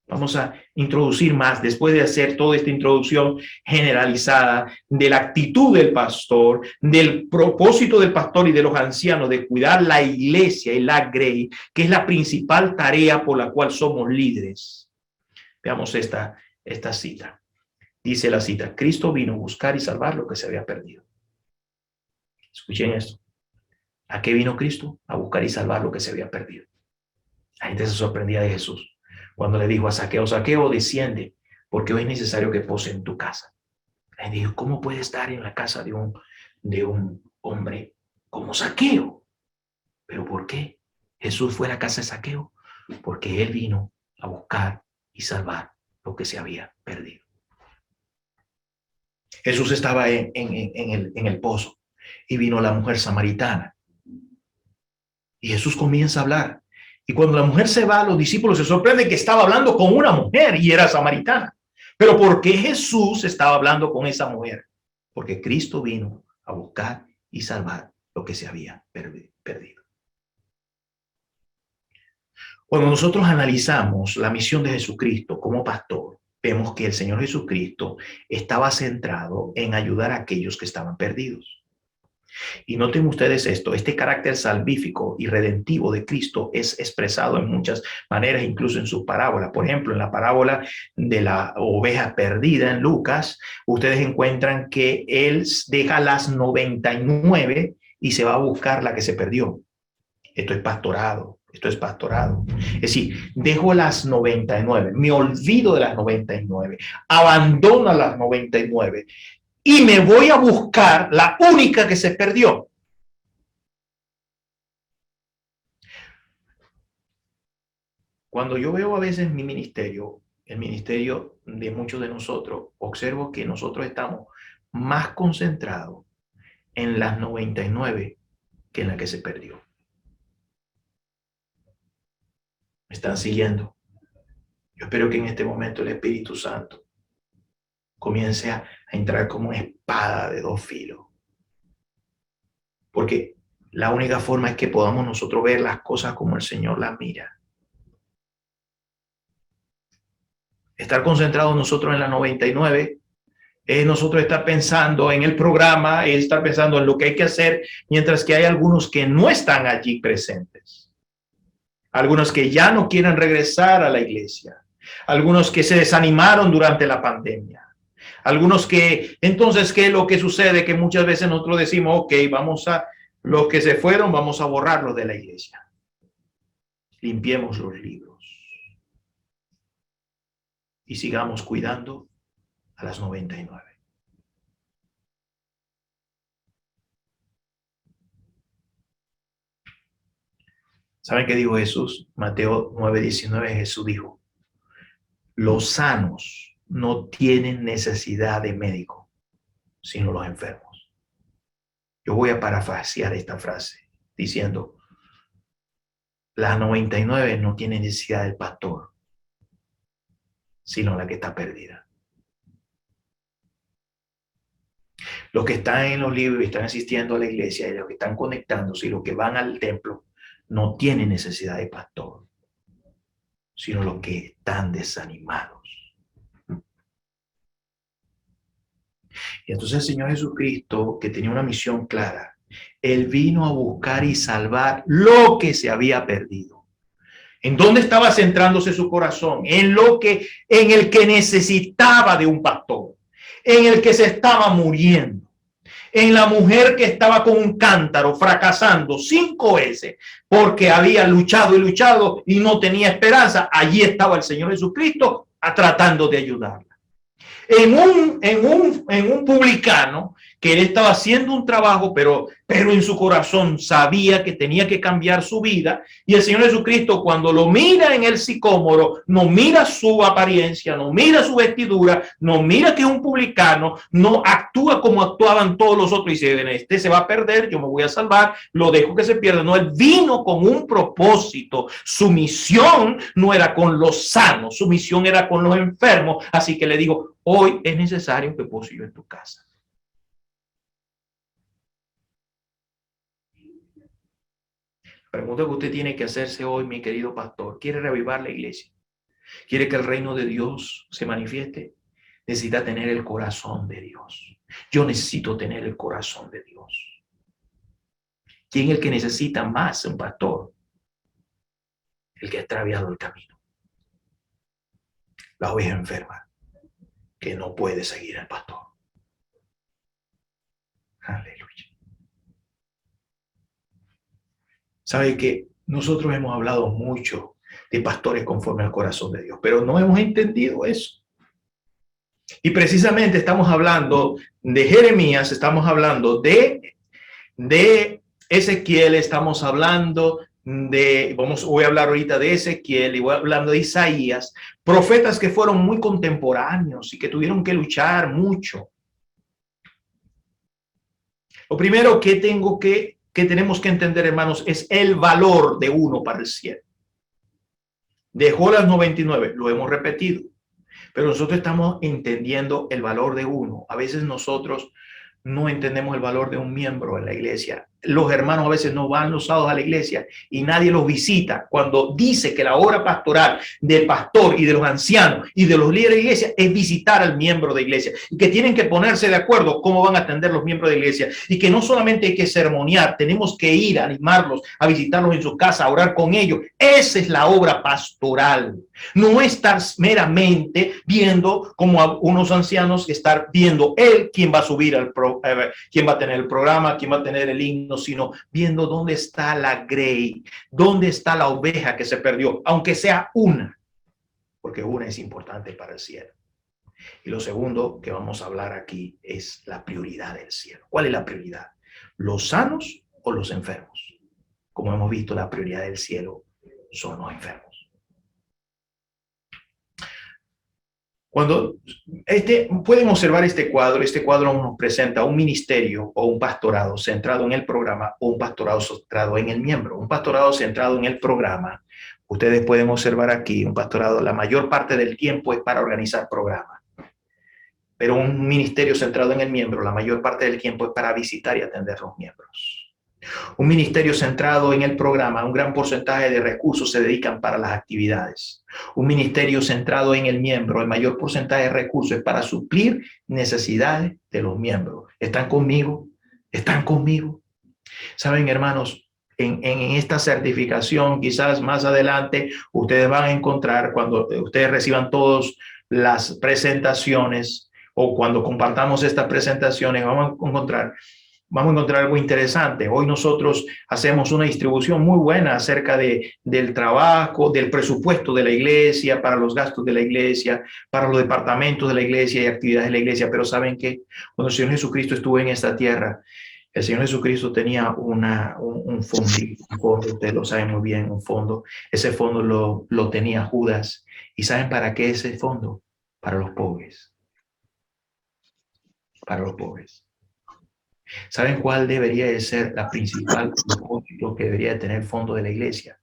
Speaker 1: Vamos a introducir más, después de hacer toda esta introducción generalizada de la actitud del pastor, del propósito del pastor y de los ancianos de cuidar la iglesia y la grey, que es la principal tarea por la cual somos líderes. Veamos esta cita. Dice la cita, Cristo vino a buscar y salvar lo que se había perdido. Escuchen esto. ¿A qué vino Cristo? A buscar y salvar lo que se había perdido. La gente se sorprendía de Jesús cuando le dijo a Zaqueo, Zaqueo, desciende, porque hoy es necesario que pose en tu casa. Le dijo, ¿cómo puede estar en la casa de un hombre como Zaqueo? ¿Pero por qué? Jesús fue a la casa de Zaqueo, porque él vino a buscar y salvar lo que se había perdido. Jesús estaba en el pozo y vino la mujer samaritana. Y Jesús comienza a hablar. Y cuando la mujer se va, los discípulos se sorprenden que estaba hablando con una mujer y era samaritana. Pero ¿por qué Jesús estaba hablando con esa mujer? Porque Cristo vino a buscar y salvar lo que se había perdido. Cuando nosotros analizamos la misión de Jesucristo como pastor, vemos que el Señor Jesucristo estaba centrado en ayudar a aquellos que estaban perdidos. Y noten ustedes esto, este carácter salvífico y redentivo de Cristo es expresado en muchas maneras, incluso en sus parábolas. Por ejemplo, en la parábola de la oveja perdida en Lucas, ustedes encuentran que él deja las 99 y se va a buscar la que se perdió. Esto es pastorado. Esto es pastorado. Es decir, dejo las 99, me olvido de las 99, abandono las 99 y me voy a buscar la única que se perdió. Cuando yo veo a veces mi ministerio, el ministerio de muchos de nosotros, observo que nosotros estamos más concentrados en las 99 que en la que se perdió. ¿Me están siguiendo? Yo espero que en este momento el Espíritu Santo comience a entrar como una espada de dos filos. Porque la única forma es que podamos nosotros ver las cosas como el Señor las mira. Estar concentrados nosotros en la 99 es nosotros estar pensando en el programa, es estar pensando en lo que hay que hacer, mientras que hay algunos que no están allí presentes. Algunos que ya no quieren regresar a la iglesia. Algunos que se desanimaron durante la pandemia. Algunos que, entonces, ¿qué es lo que sucede? Que muchas veces nosotros decimos, ok, los que se fueron, vamos a borrarlos de la iglesia. Limpiemos los libros. Y sigamos cuidando a las 99. ¿Saben qué dijo Jesús? Mateo 9:19, Jesús dijo, los sanos no tienen necesidad de médico, sino los enfermos. Yo voy a parafrasear esta frase diciendo, las 99 no tienen necesidad del pastor, sino la que está perdida. Los que están en los libros y están asistiendo a la iglesia, y los que están conectándose y los que van al templo, no tienen necesidad de pastor, sino los que están desanimados. Y entonces el Señor Jesucristo, que tenía una misión clara, Él vino a buscar y salvar lo que se había perdido. ¿En dónde estaba centrándose su corazón? En el que necesitaba de un pastor, en el que se estaba muriendo, en la mujer que estaba con un cántaro fracasando 5 veces porque había luchado y luchado y no tenía esperanza. Allí estaba el Señor Jesucristo tratando de ayudarla. En un publicano que él estaba haciendo un trabajo, pero en su corazón sabía que tenía que cambiar su vida. Y el Señor Jesucristo, cuando lo mira en el sicómoro, no mira su apariencia, no mira su vestidura, no mira que es un publicano, no actúa como actuaban todos los otros y dice, este se va a perder, yo me voy a salvar, lo dejo que se pierda. No, él vino con un propósito. Su misión no era con los sanos, su misión era con los enfermos. Así que le digo, hoy es necesario que pose yo en tu casa. La pregunta que usted tiene que hacerse hoy, mi querido pastor, ¿quiere reavivar la iglesia? ¿Quiere que el reino de Dios se manifieste? Necesita tener el corazón de Dios. Yo necesito tener el corazón de Dios. ¿Quién es el que necesita más un pastor? El que ha extraviado el camino. La oveja enferma, que no puede seguir al pastor. Aleluya. Sabe que nosotros hemos hablado mucho de pastores conforme al corazón de Dios, pero no hemos entendido eso. Y precisamente estamos hablando de Jeremías, estamos hablando de Ezequiel, estamos hablando voy a hablar ahorita de Ezequiel y voy hablando de Isaías, profetas que fueron muy contemporáneos y que tuvieron que luchar mucho. Lo primero que tenemos que entender, hermanos, es el valor de uno para el cielo. Dejó las 99, lo hemos repetido, pero nosotros estamos entendiendo el valor de uno. A veces nosotros no entendemos el valor de un miembro en la iglesia. Los hermanos a veces no van los sábados a la iglesia y nadie los visita cuando dice que la obra pastoral del pastor y de los ancianos y de los líderes de iglesia es visitar al miembro de iglesia y que tienen que ponerse de acuerdo cómo van a atender los miembros de iglesia y que no solamente hay que sermonear, tenemos que ir a animarlos, a visitarlos en su casa, a orar con ellos. Esa es la obra pastoral. No estar meramente viendo como a unos ancianos, estar viendo quién va a subir quién va a tener el programa, quién va a tener el himno, sino viendo dónde está la grey, dónde está la oveja que se perdió, aunque sea una, porque una es importante para el cielo. Y lo segundo que vamos a hablar aquí es la prioridad del cielo. ¿Cuál es la prioridad? ¿Los sanos o los enfermos? Como hemos visto, la prioridad del cielo son los enfermos. Cuando pueden observar este cuadro nos presenta un ministerio o un pastorado centrado en el programa o un pastorado centrado en el miembro. Un pastorado centrado en el programa, ustedes pueden observar aquí, un pastorado la mayor parte del tiempo es para organizar programas. Pero un ministerio centrado en el miembro, la mayor parte del tiempo es para visitar y atender a los miembros. Un ministerio centrado en el programa, un gran porcentaje de recursos se dedican para las actividades. Un ministerio centrado en el miembro, el mayor porcentaje de recursos es para suplir necesidades de los miembros. ¿Están conmigo? ¿Están conmigo? Saben, hermanos, en esta certificación, quizás más adelante, ustedes van a encontrar, cuando ustedes reciban todas las presentaciones o cuando compartamos estas presentaciones, vamos a encontrar algo interesante. Hoy nosotros hacemos una distribución muy buena acerca del trabajo, del presupuesto de la iglesia, para los gastos de la iglesia, para los departamentos de la iglesia y actividades de la iglesia. Pero ¿saben qué? Cuando el Señor Jesucristo estuvo en esta tierra, el Señor Jesucristo tenía un fondo, ustedes lo saben muy bien, un fondo. Ese fondo lo tenía Judas. ¿Y saben para qué ese fondo? Para los pobres. Para los pobres. ¿Saben cuál debería de ser la principal propósito que debería de tener el fondo de la iglesia?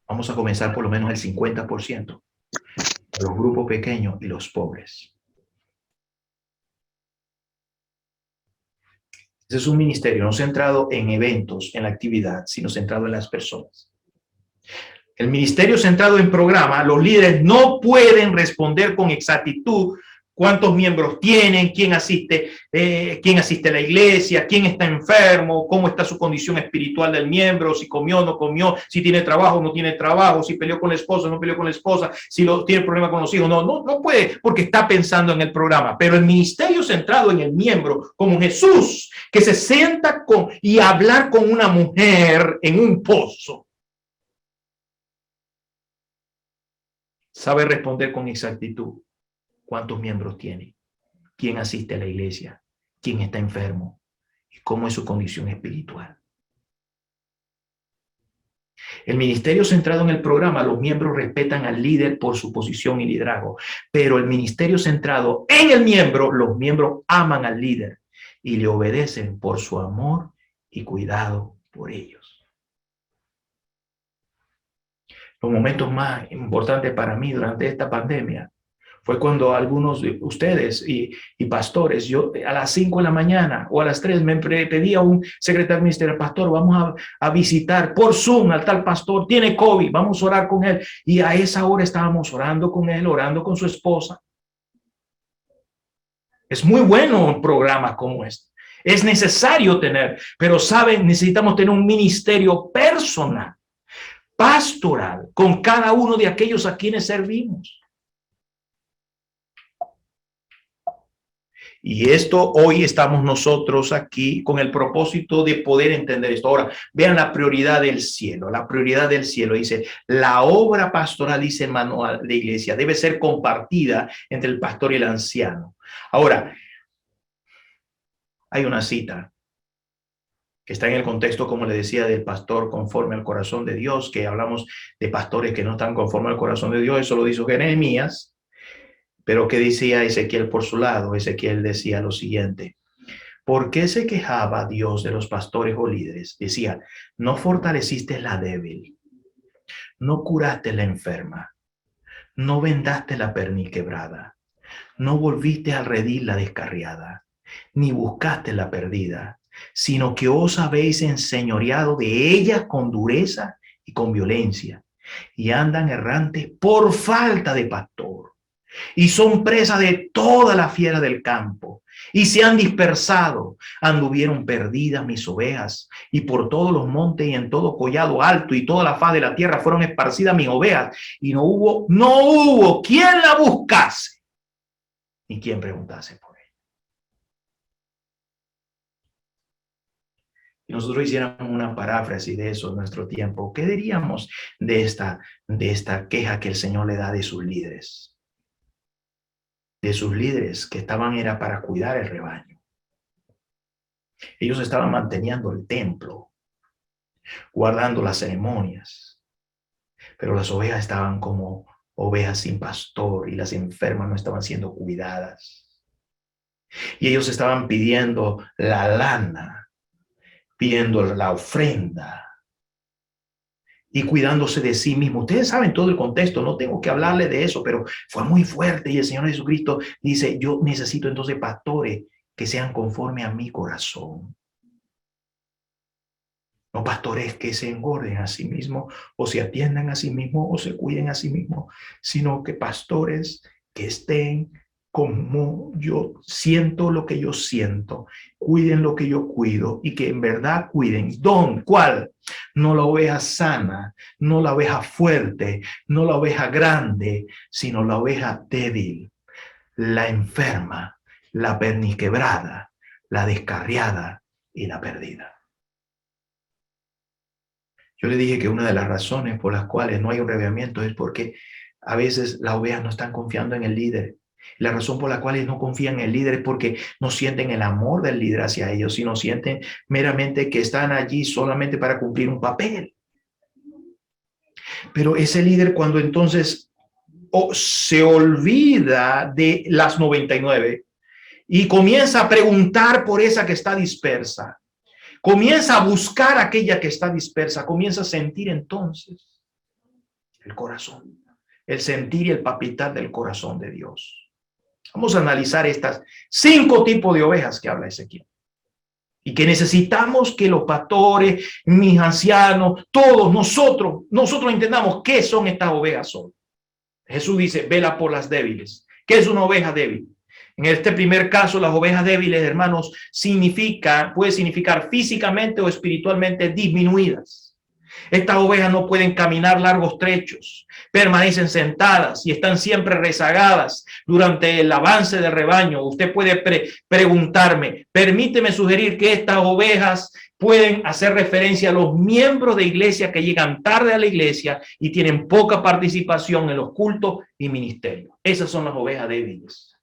Speaker 1: Vamos a comenzar por lo menos el 50%. los grupos pequeños y los pobres. Ese es un ministerio no centrado en eventos, en la actividad, sino centrado en las personas. El ministerio centrado en programa, los líderes no pueden responder con exactitud cuántos miembros tienen, quién asiste a la iglesia, quién está enfermo, cómo está su condición espiritual del miembro, si comió o no comió, si tiene trabajo o no tiene trabajo, si peleó con la esposa o no peleó con la esposa, si tiene problema con los hijos. No puede, porque está pensando en el programa. Pero el ministerio centrado en el miembro, como Jesús, que se sienta y hablar con una mujer en un pozo, sabe responder con exactitud cuántos miembros tiene, quién asiste a la iglesia, quién está enfermo y cómo es su condición espiritual. El ministerio centrado en el programa, los miembros respetan al líder por su posición y liderazgo, pero el ministerio centrado en el miembro, los miembros aman al líder y le obedecen por su amor y cuidado por ellos. Los momentos más importantes para mí durante esta pandemia fue cuando algunos de ustedes y pastores, yo a las 5 de la mañana o a las 3 me pedía un secretario ministerial, pastor, vamos a visitar por Zoom al tal pastor, tiene COVID, vamos a orar con él. Y a esa hora estábamos orando con él, orando con su esposa. Es muy bueno un programa como este. Es necesario tener, pero saben, necesitamos tener un ministerio personal, pastoral, con cada uno de aquellos a quienes servimos. Y esto hoy estamos nosotros aquí con el propósito de poder entender esto. Ahora, vean la prioridad del cielo. La prioridad del cielo dice, la obra pastoral, dice el manual de iglesia, debe ser compartida entre el pastor y el anciano. Ahora, hay una cita que está en el contexto, como le decía, del pastor conforme al corazón de Dios, que hablamos de pastores que no están conforme al corazón de Dios. Eso lo dijo Jeremías. Pero ¿qué decía Ezequiel por su lado? Ezequiel decía lo siguiente: ¿por qué se quejaba Dios de los pastores o líderes? Decía, no fortaleciste la débil, no curaste la enferma, no vendaste la perniquebrada, no volviste al redil la descarriada, ni buscaste la perdida, sino que os habéis enseñoreado de ellas con dureza y con violencia, y andan errantes por falta de pastor. Y son presa de toda la fiera del campo, y se han dispersado. Anduvieron perdidas mis ovejas, y por todos los montes y en todo collado alto y toda la faz de la tierra fueron esparcidas mis ovejas, y no hubo quien la buscase, ni quien preguntase por ella. Si nosotros hiciéramos una paráfrasis de eso en nuestro tiempo, ¿qué diríamos de esta queja que el Señor le da de sus líderes? De sus líderes que era para cuidar el rebaño. Ellos estaban manteniendo el templo, guardando las ceremonias, pero las ovejas estaban como ovejas sin pastor y las enfermas no estaban siendo cuidadas. Y ellos estaban pidiendo la lana, pidiendo la ofrenda y cuidándose de sí mismo. Ustedes saben todo el contexto, no tengo que hablarle de eso, pero fue muy fuerte. Y el Señor Jesucristo dice, yo necesito entonces pastores que sean conforme a mi corazón. No pastores que se engorden a sí mismos o se atiendan a sí mismos o se cuiden a sí mismos, sino que pastores que estén como yo siento lo que yo siento, cuiden lo que yo cuido y que en verdad cuiden. ¿Cuál? No la oveja sana, no la oveja fuerte, no la oveja grande, sino la oveja débil, la enferma, la perniquebrada, la descarriada y la perdida. Yo le dije que una de las razones por las cuales no hay un reavivamiento es porque a veces las ovejas no están confiando en el líder. La razón por la cual no confían en el líder es porque no sienten el amor del líder hacia ellos, sino sienten meramente que están allí solamente para cumplir un papel. Pero ese líder, cuando entonces se olvida de las 99 y comienza a preguntar por esa que está dispersa, comienza a buscar aquella que está dispersa, comienza a sentir entonces el corazón. el sentir y el palpitar del corazón de Dios. Vamos a analizar estas 5 tipos de ovejas que habla Ezequiel. Y que necesitamos que los pastores, mis ancianos, todos nosotros entendamos qué son estas ovejas son. Jesús dice, vela por las débiles. ¿Qué es una oveja débil? En este primer caso, las ovejas débiles, hermanos, puede significar físicamente o espiritualmente disminuidas. Estas ovejas no pueden caminar largos trechos, permanecen sentadas y están siempre rezagadas durante el avance del rebaño. Usted puede preguntarme, permíteme sugerir que estas ovejas pueden hacer referencia a los miembros de iglesia que llegan tarde a la iglesia y tienen poca participación en los cultos y ministerios. Esas son las ovejas débiles.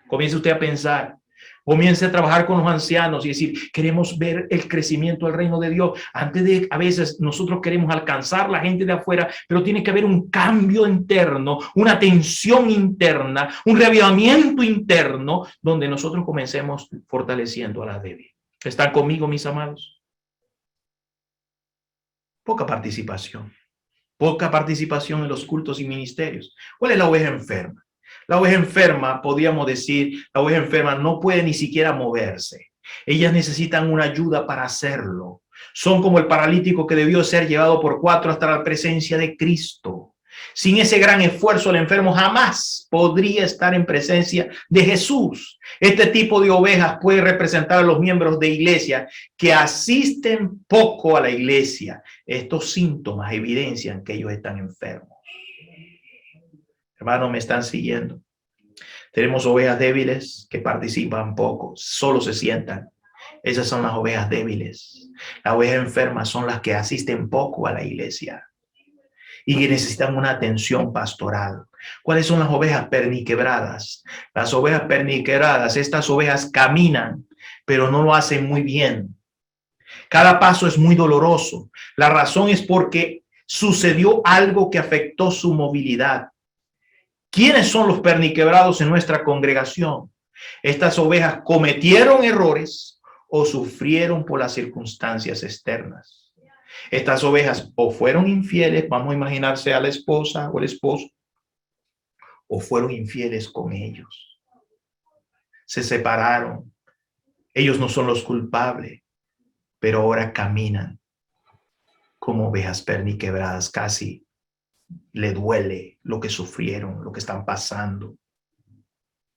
Speaker 1: Comience usted a pensar. Comience a trabajar con los ancianos y decir, queremos ver el crecimiento del reino de Dios. A veces nosotros queremos alcanzar la gente de afuera, pero tiene que haber un cambio interno, una tensión interna, un reavivamiento interno, donde nosotros comencemos fortaleciendo a la débil. ¿Están conmigo, mis amados? Poca participación en los cultos y ministerios. ¿Cuál es la oveja enferma? La oveja enferma, podríamos decir, la oveja enferma no puede ni siquiera moverse. Ellas necesitan una ayuda para hacerlo. Son como el paralítico que debió ser llevado por 4 hasta la presencia de Cristo. Sin ese gran esfuerzo, el enfermo jamás podría estar en presencia de Jesús. Este tipo de ovejas puede representar a los miembros de iglesia que asisten poco a la iglesia. Estos síntomas evidencian que ellos están enfermos. Hermanos, ¿me están siguiendo? Tenemos ovejas débiles que participan poco, solo se sientan. Esas son las ovejas débiles. Las ovejas enfermas son las que asisten poco a la iglesia y que necesitan una atención pastoral. ¿Cuáles son las ovejas perniquebradas? Las ovejas perniquebradas, estas ovejas caminan, pero no lo hacen muy bien. Cada paso es muy doloroso. La razón es porque sucedió algo que afectó su movilidad. ¿Quiénes son los perniquebrados en nuestra congregación? Estas ovejas cometieron errores o sufrieron por las circunstancias externas. Estas ovejas o fueron infieles, vamos a imaginarse a la esposa o el esposo, o fueron infieles con ellos. Se separaron. Ellos no son los culpables, pero ahora caminan como ovejas perniquebradas, casi le duele lo que sufrieron, lo que están pasando,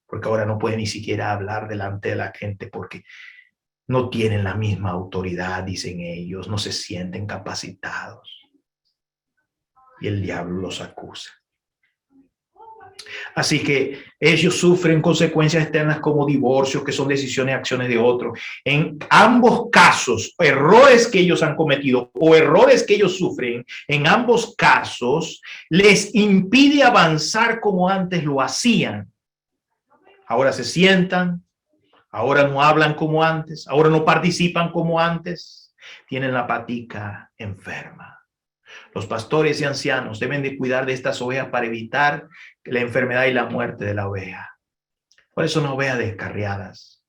Speaker 1: porque ahora no pueden ni siquiera hablar delante de la gente porque no tienen la misma autoridad, dicen ellos, no se sienten capacitados y el diablo los acusa. Así que ellos sufren consecuencias externas como divorcios, que son decisiones y acciones de otros. En ambos casos, errores que ellos han cometido o errores que ellos sufren, en ambos casos les impide avanzar como antes lo hacían. Ahora se sientan, ahora no hablan como antes, ahora no participan como antes, tienen la patica enferma. Los pastores y ancianos deben de cuidar de estas ovejas para evitar la enfermedad y la muerte de la oveja. ¿Cuáles son las ovejas descarriadas?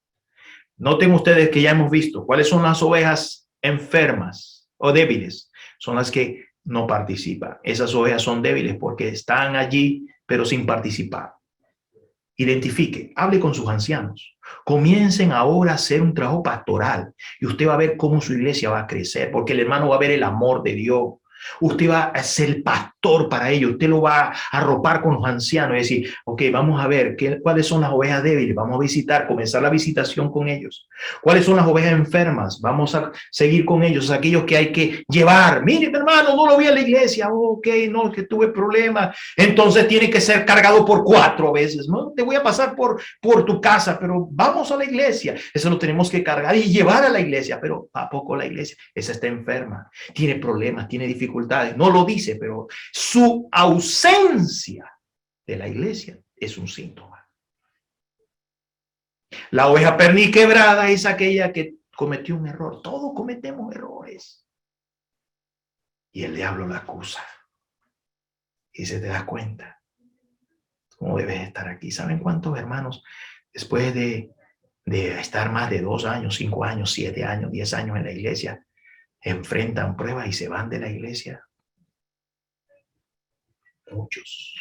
Speaker 1: Noten ustedes que ya hemos visto cuáles son las ovejas enfermas o débiles. Son las que no participan. Esas ovejas son débiles porque están allí, pero sin participar. Identifique, hable con sus ancianos. Comiencen ahora a hacer un trabajo pastoral y usted va a ver cómo su iglesia va a crecer, porque el hermano va a ver el amor de Dios. Usted va a ser el pastor para ellos. Usted lo va a arropar con los ancianos y decir, ok, vamos a ver cuáles son las ovejas débiles. Vamos a visitar, comenzar la visitación con ellos. ¿Cuáles son las ovejas enfermas? Vamos a seguir con ellos, aquellos que hay que llevar. Mire, mi hermano, no lo vi en la iglesia. Ok, no, que tuve problemas. Entonces tiene que ser cargado por 4 veces. No, te voy a pasar por tu casa, pero vamos a la iglesia. Eso lo tenemos que cargar y llevar a la iglesia. Pero ¿a poco la iglesia? Esa está enferma. Tiene problemas, tiene dificultades. No lo dice, pero su ausencia de la iglesia es un síntoma. La oveja perniquebrada es aquella que cometió un error. Todos cometemos errores. Y el diablo la acusa. Y se te da cuenta cómo debes estar aquí. ¿Saben cuántos hermanos después de estar más de 2 años, 5 años, 7 años, 10 años en la iglesia, enfrentan pruebas y se van de la iglesia? Muchos.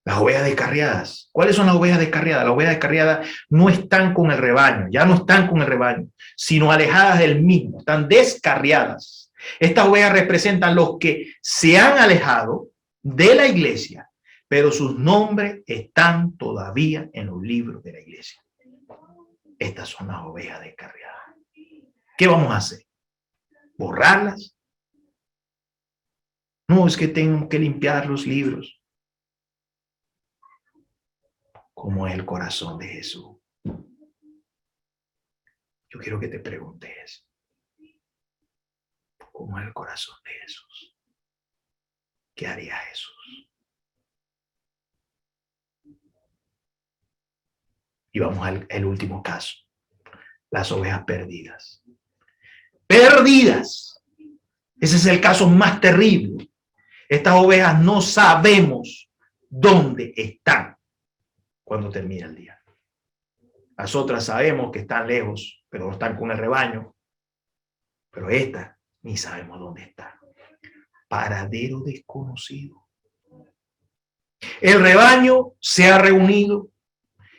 Speaker 1: Las ovejas descarriadas. ¿Cuáles son las ovejas descarriadas? Las ovejas descarriadas no están con el rebaño, ya no están con el rebaño, sino alejadas del mismo, están descarriadas. Estas ovejas representan los que se han alejado de la iglesia, pero sus nombres están todavía en los libros de la iglesia. Estas son las ovejas descarriadas. ¿Qué vamos a hacer? ¿Borrarlas? No, es que tengo que limpiar los libros. ¿Cómo es el corazón de Jesús? Yo quiero que te preguntes, ¿cómo es el corazón de Jesús? ¿Qué haría Jesús? Y vamos al último caso, las ovejas perdidas. Perdidas. Ese es el caso más terrible. Estas ovejas no sabemos dónde están cuando termina el día. Las otras sabemos que están lejos, pero no están con el rebaño. Pero esta ni sabemos dónde está. Paradero desconocido. El rebaño se ha reunido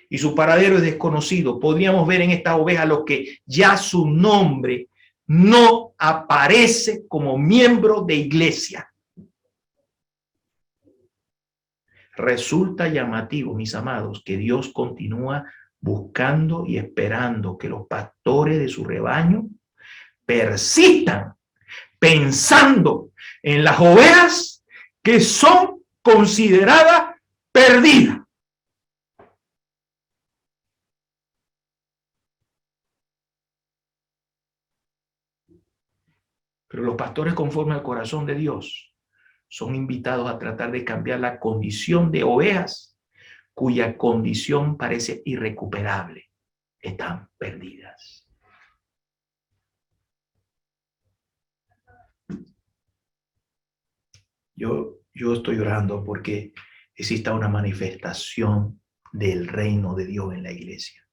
Speaker 1: y su paradero es desconocido. Podríamos ver en esta oveja lo que ya su nombre no aparece como miembro de iglesia. Resulta llamativo, mis amados, que Dios continúa buscando y esperando que los pastores de su rebaño persistan pensando en las ovejas que son consideradas perdidas. Pero los pastores conforme al corazón de Dios son invitados a tratar de cambiar la condición de ovejas cuya condición parece irrecuperable. Están perdidas. Yo estoy orando porque exista una manifestación del reino de Dios en la iglesia.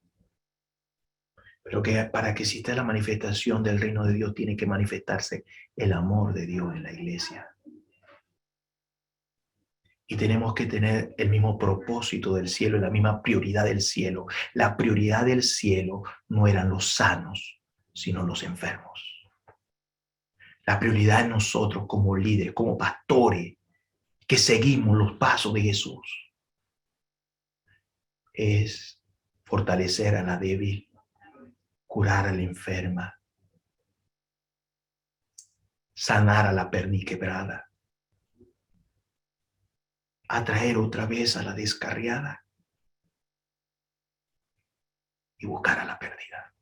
Speaker 1: Pero que para que exista la manifestación del reino de Dios tiene que manifestarse el amor de Dios en la iglesia. Y tenemos que tener el mismo propósito del cielo, la misma prioridad del cielo. La prioridad del cielo no eran los sanos, sino los enfermos. La prioridad de nosotros como líderes, como pastores, que seguimos los pasos de Jesús, es fortalecer a la débil, curar a la enferma, sanar a la perniquebrada, atraer otra vez a la descarriada y buscar a la perdida.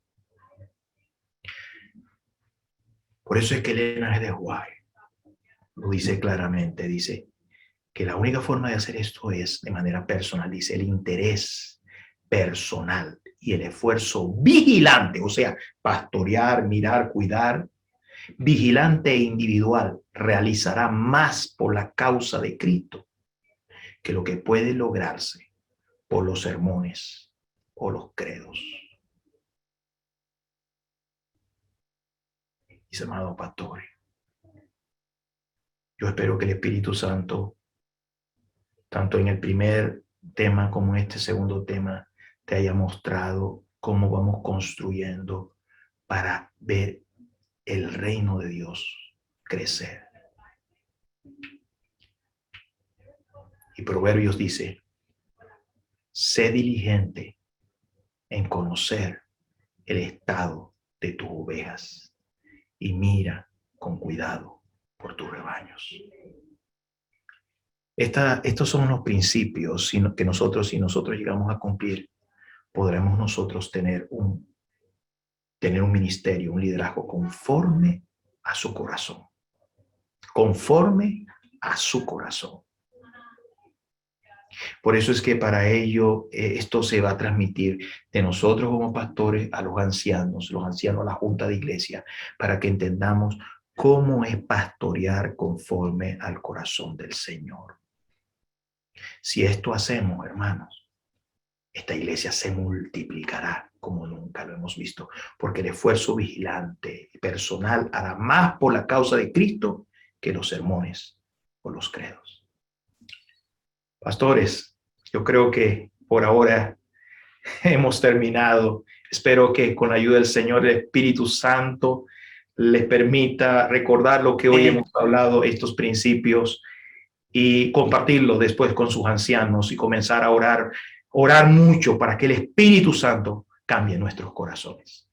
Speaker 1: Por eso es que Elena G. de White lo dice claramente, dice que la única forma de hacer esto es de manera personal, dice el interés personal y el esfuerzo vigilante, o sea, pastorear, mirar, cuidar, vigilante e individual, realizará más por la causa de Cristo que lo que puede lograrse por los sermones o los credos. Mis amados pastores, yo espero que el Espíritu Santo, tanto en el primer tema como en este segundo tema, te haya mostrado cómo vamos construyendo para ver el reino de Dios crecer. Y Proverbios dice, sé diligente en conocer el estado de tus ovejas y mira con cuidado por tus rebaños. Estos son los principios que nosotros, si nosotros llegamos a cumplir, podremos nosotros tener un ministerio, un liderazgo conforme a su corazón. Conforme a su corazón. Por eso es que para ello esto se va a transmitir de nosotros como pastores a los ancianos a la junta de iglesia, para que entendamos cómo es pastorear conforme al corazón del Señor. Si esto hacemos, hermanos, esta iglesia se multiplicará como nunca lo hemos visto, porque el esfuerzo vigilante y personal hará más por la causa de Cristo que los sermones o los credos. Pastores, Yo creo que por ahora hemos terminado. Espero que con la ayuda del Señor, el Espíritu Santo les permita recordar lo que hoy hemos hablado, estos principios, y compartirlo después con sus ancianos y comenzar a orar mucho para que el Espíritu Santo cambie nuestros corazones.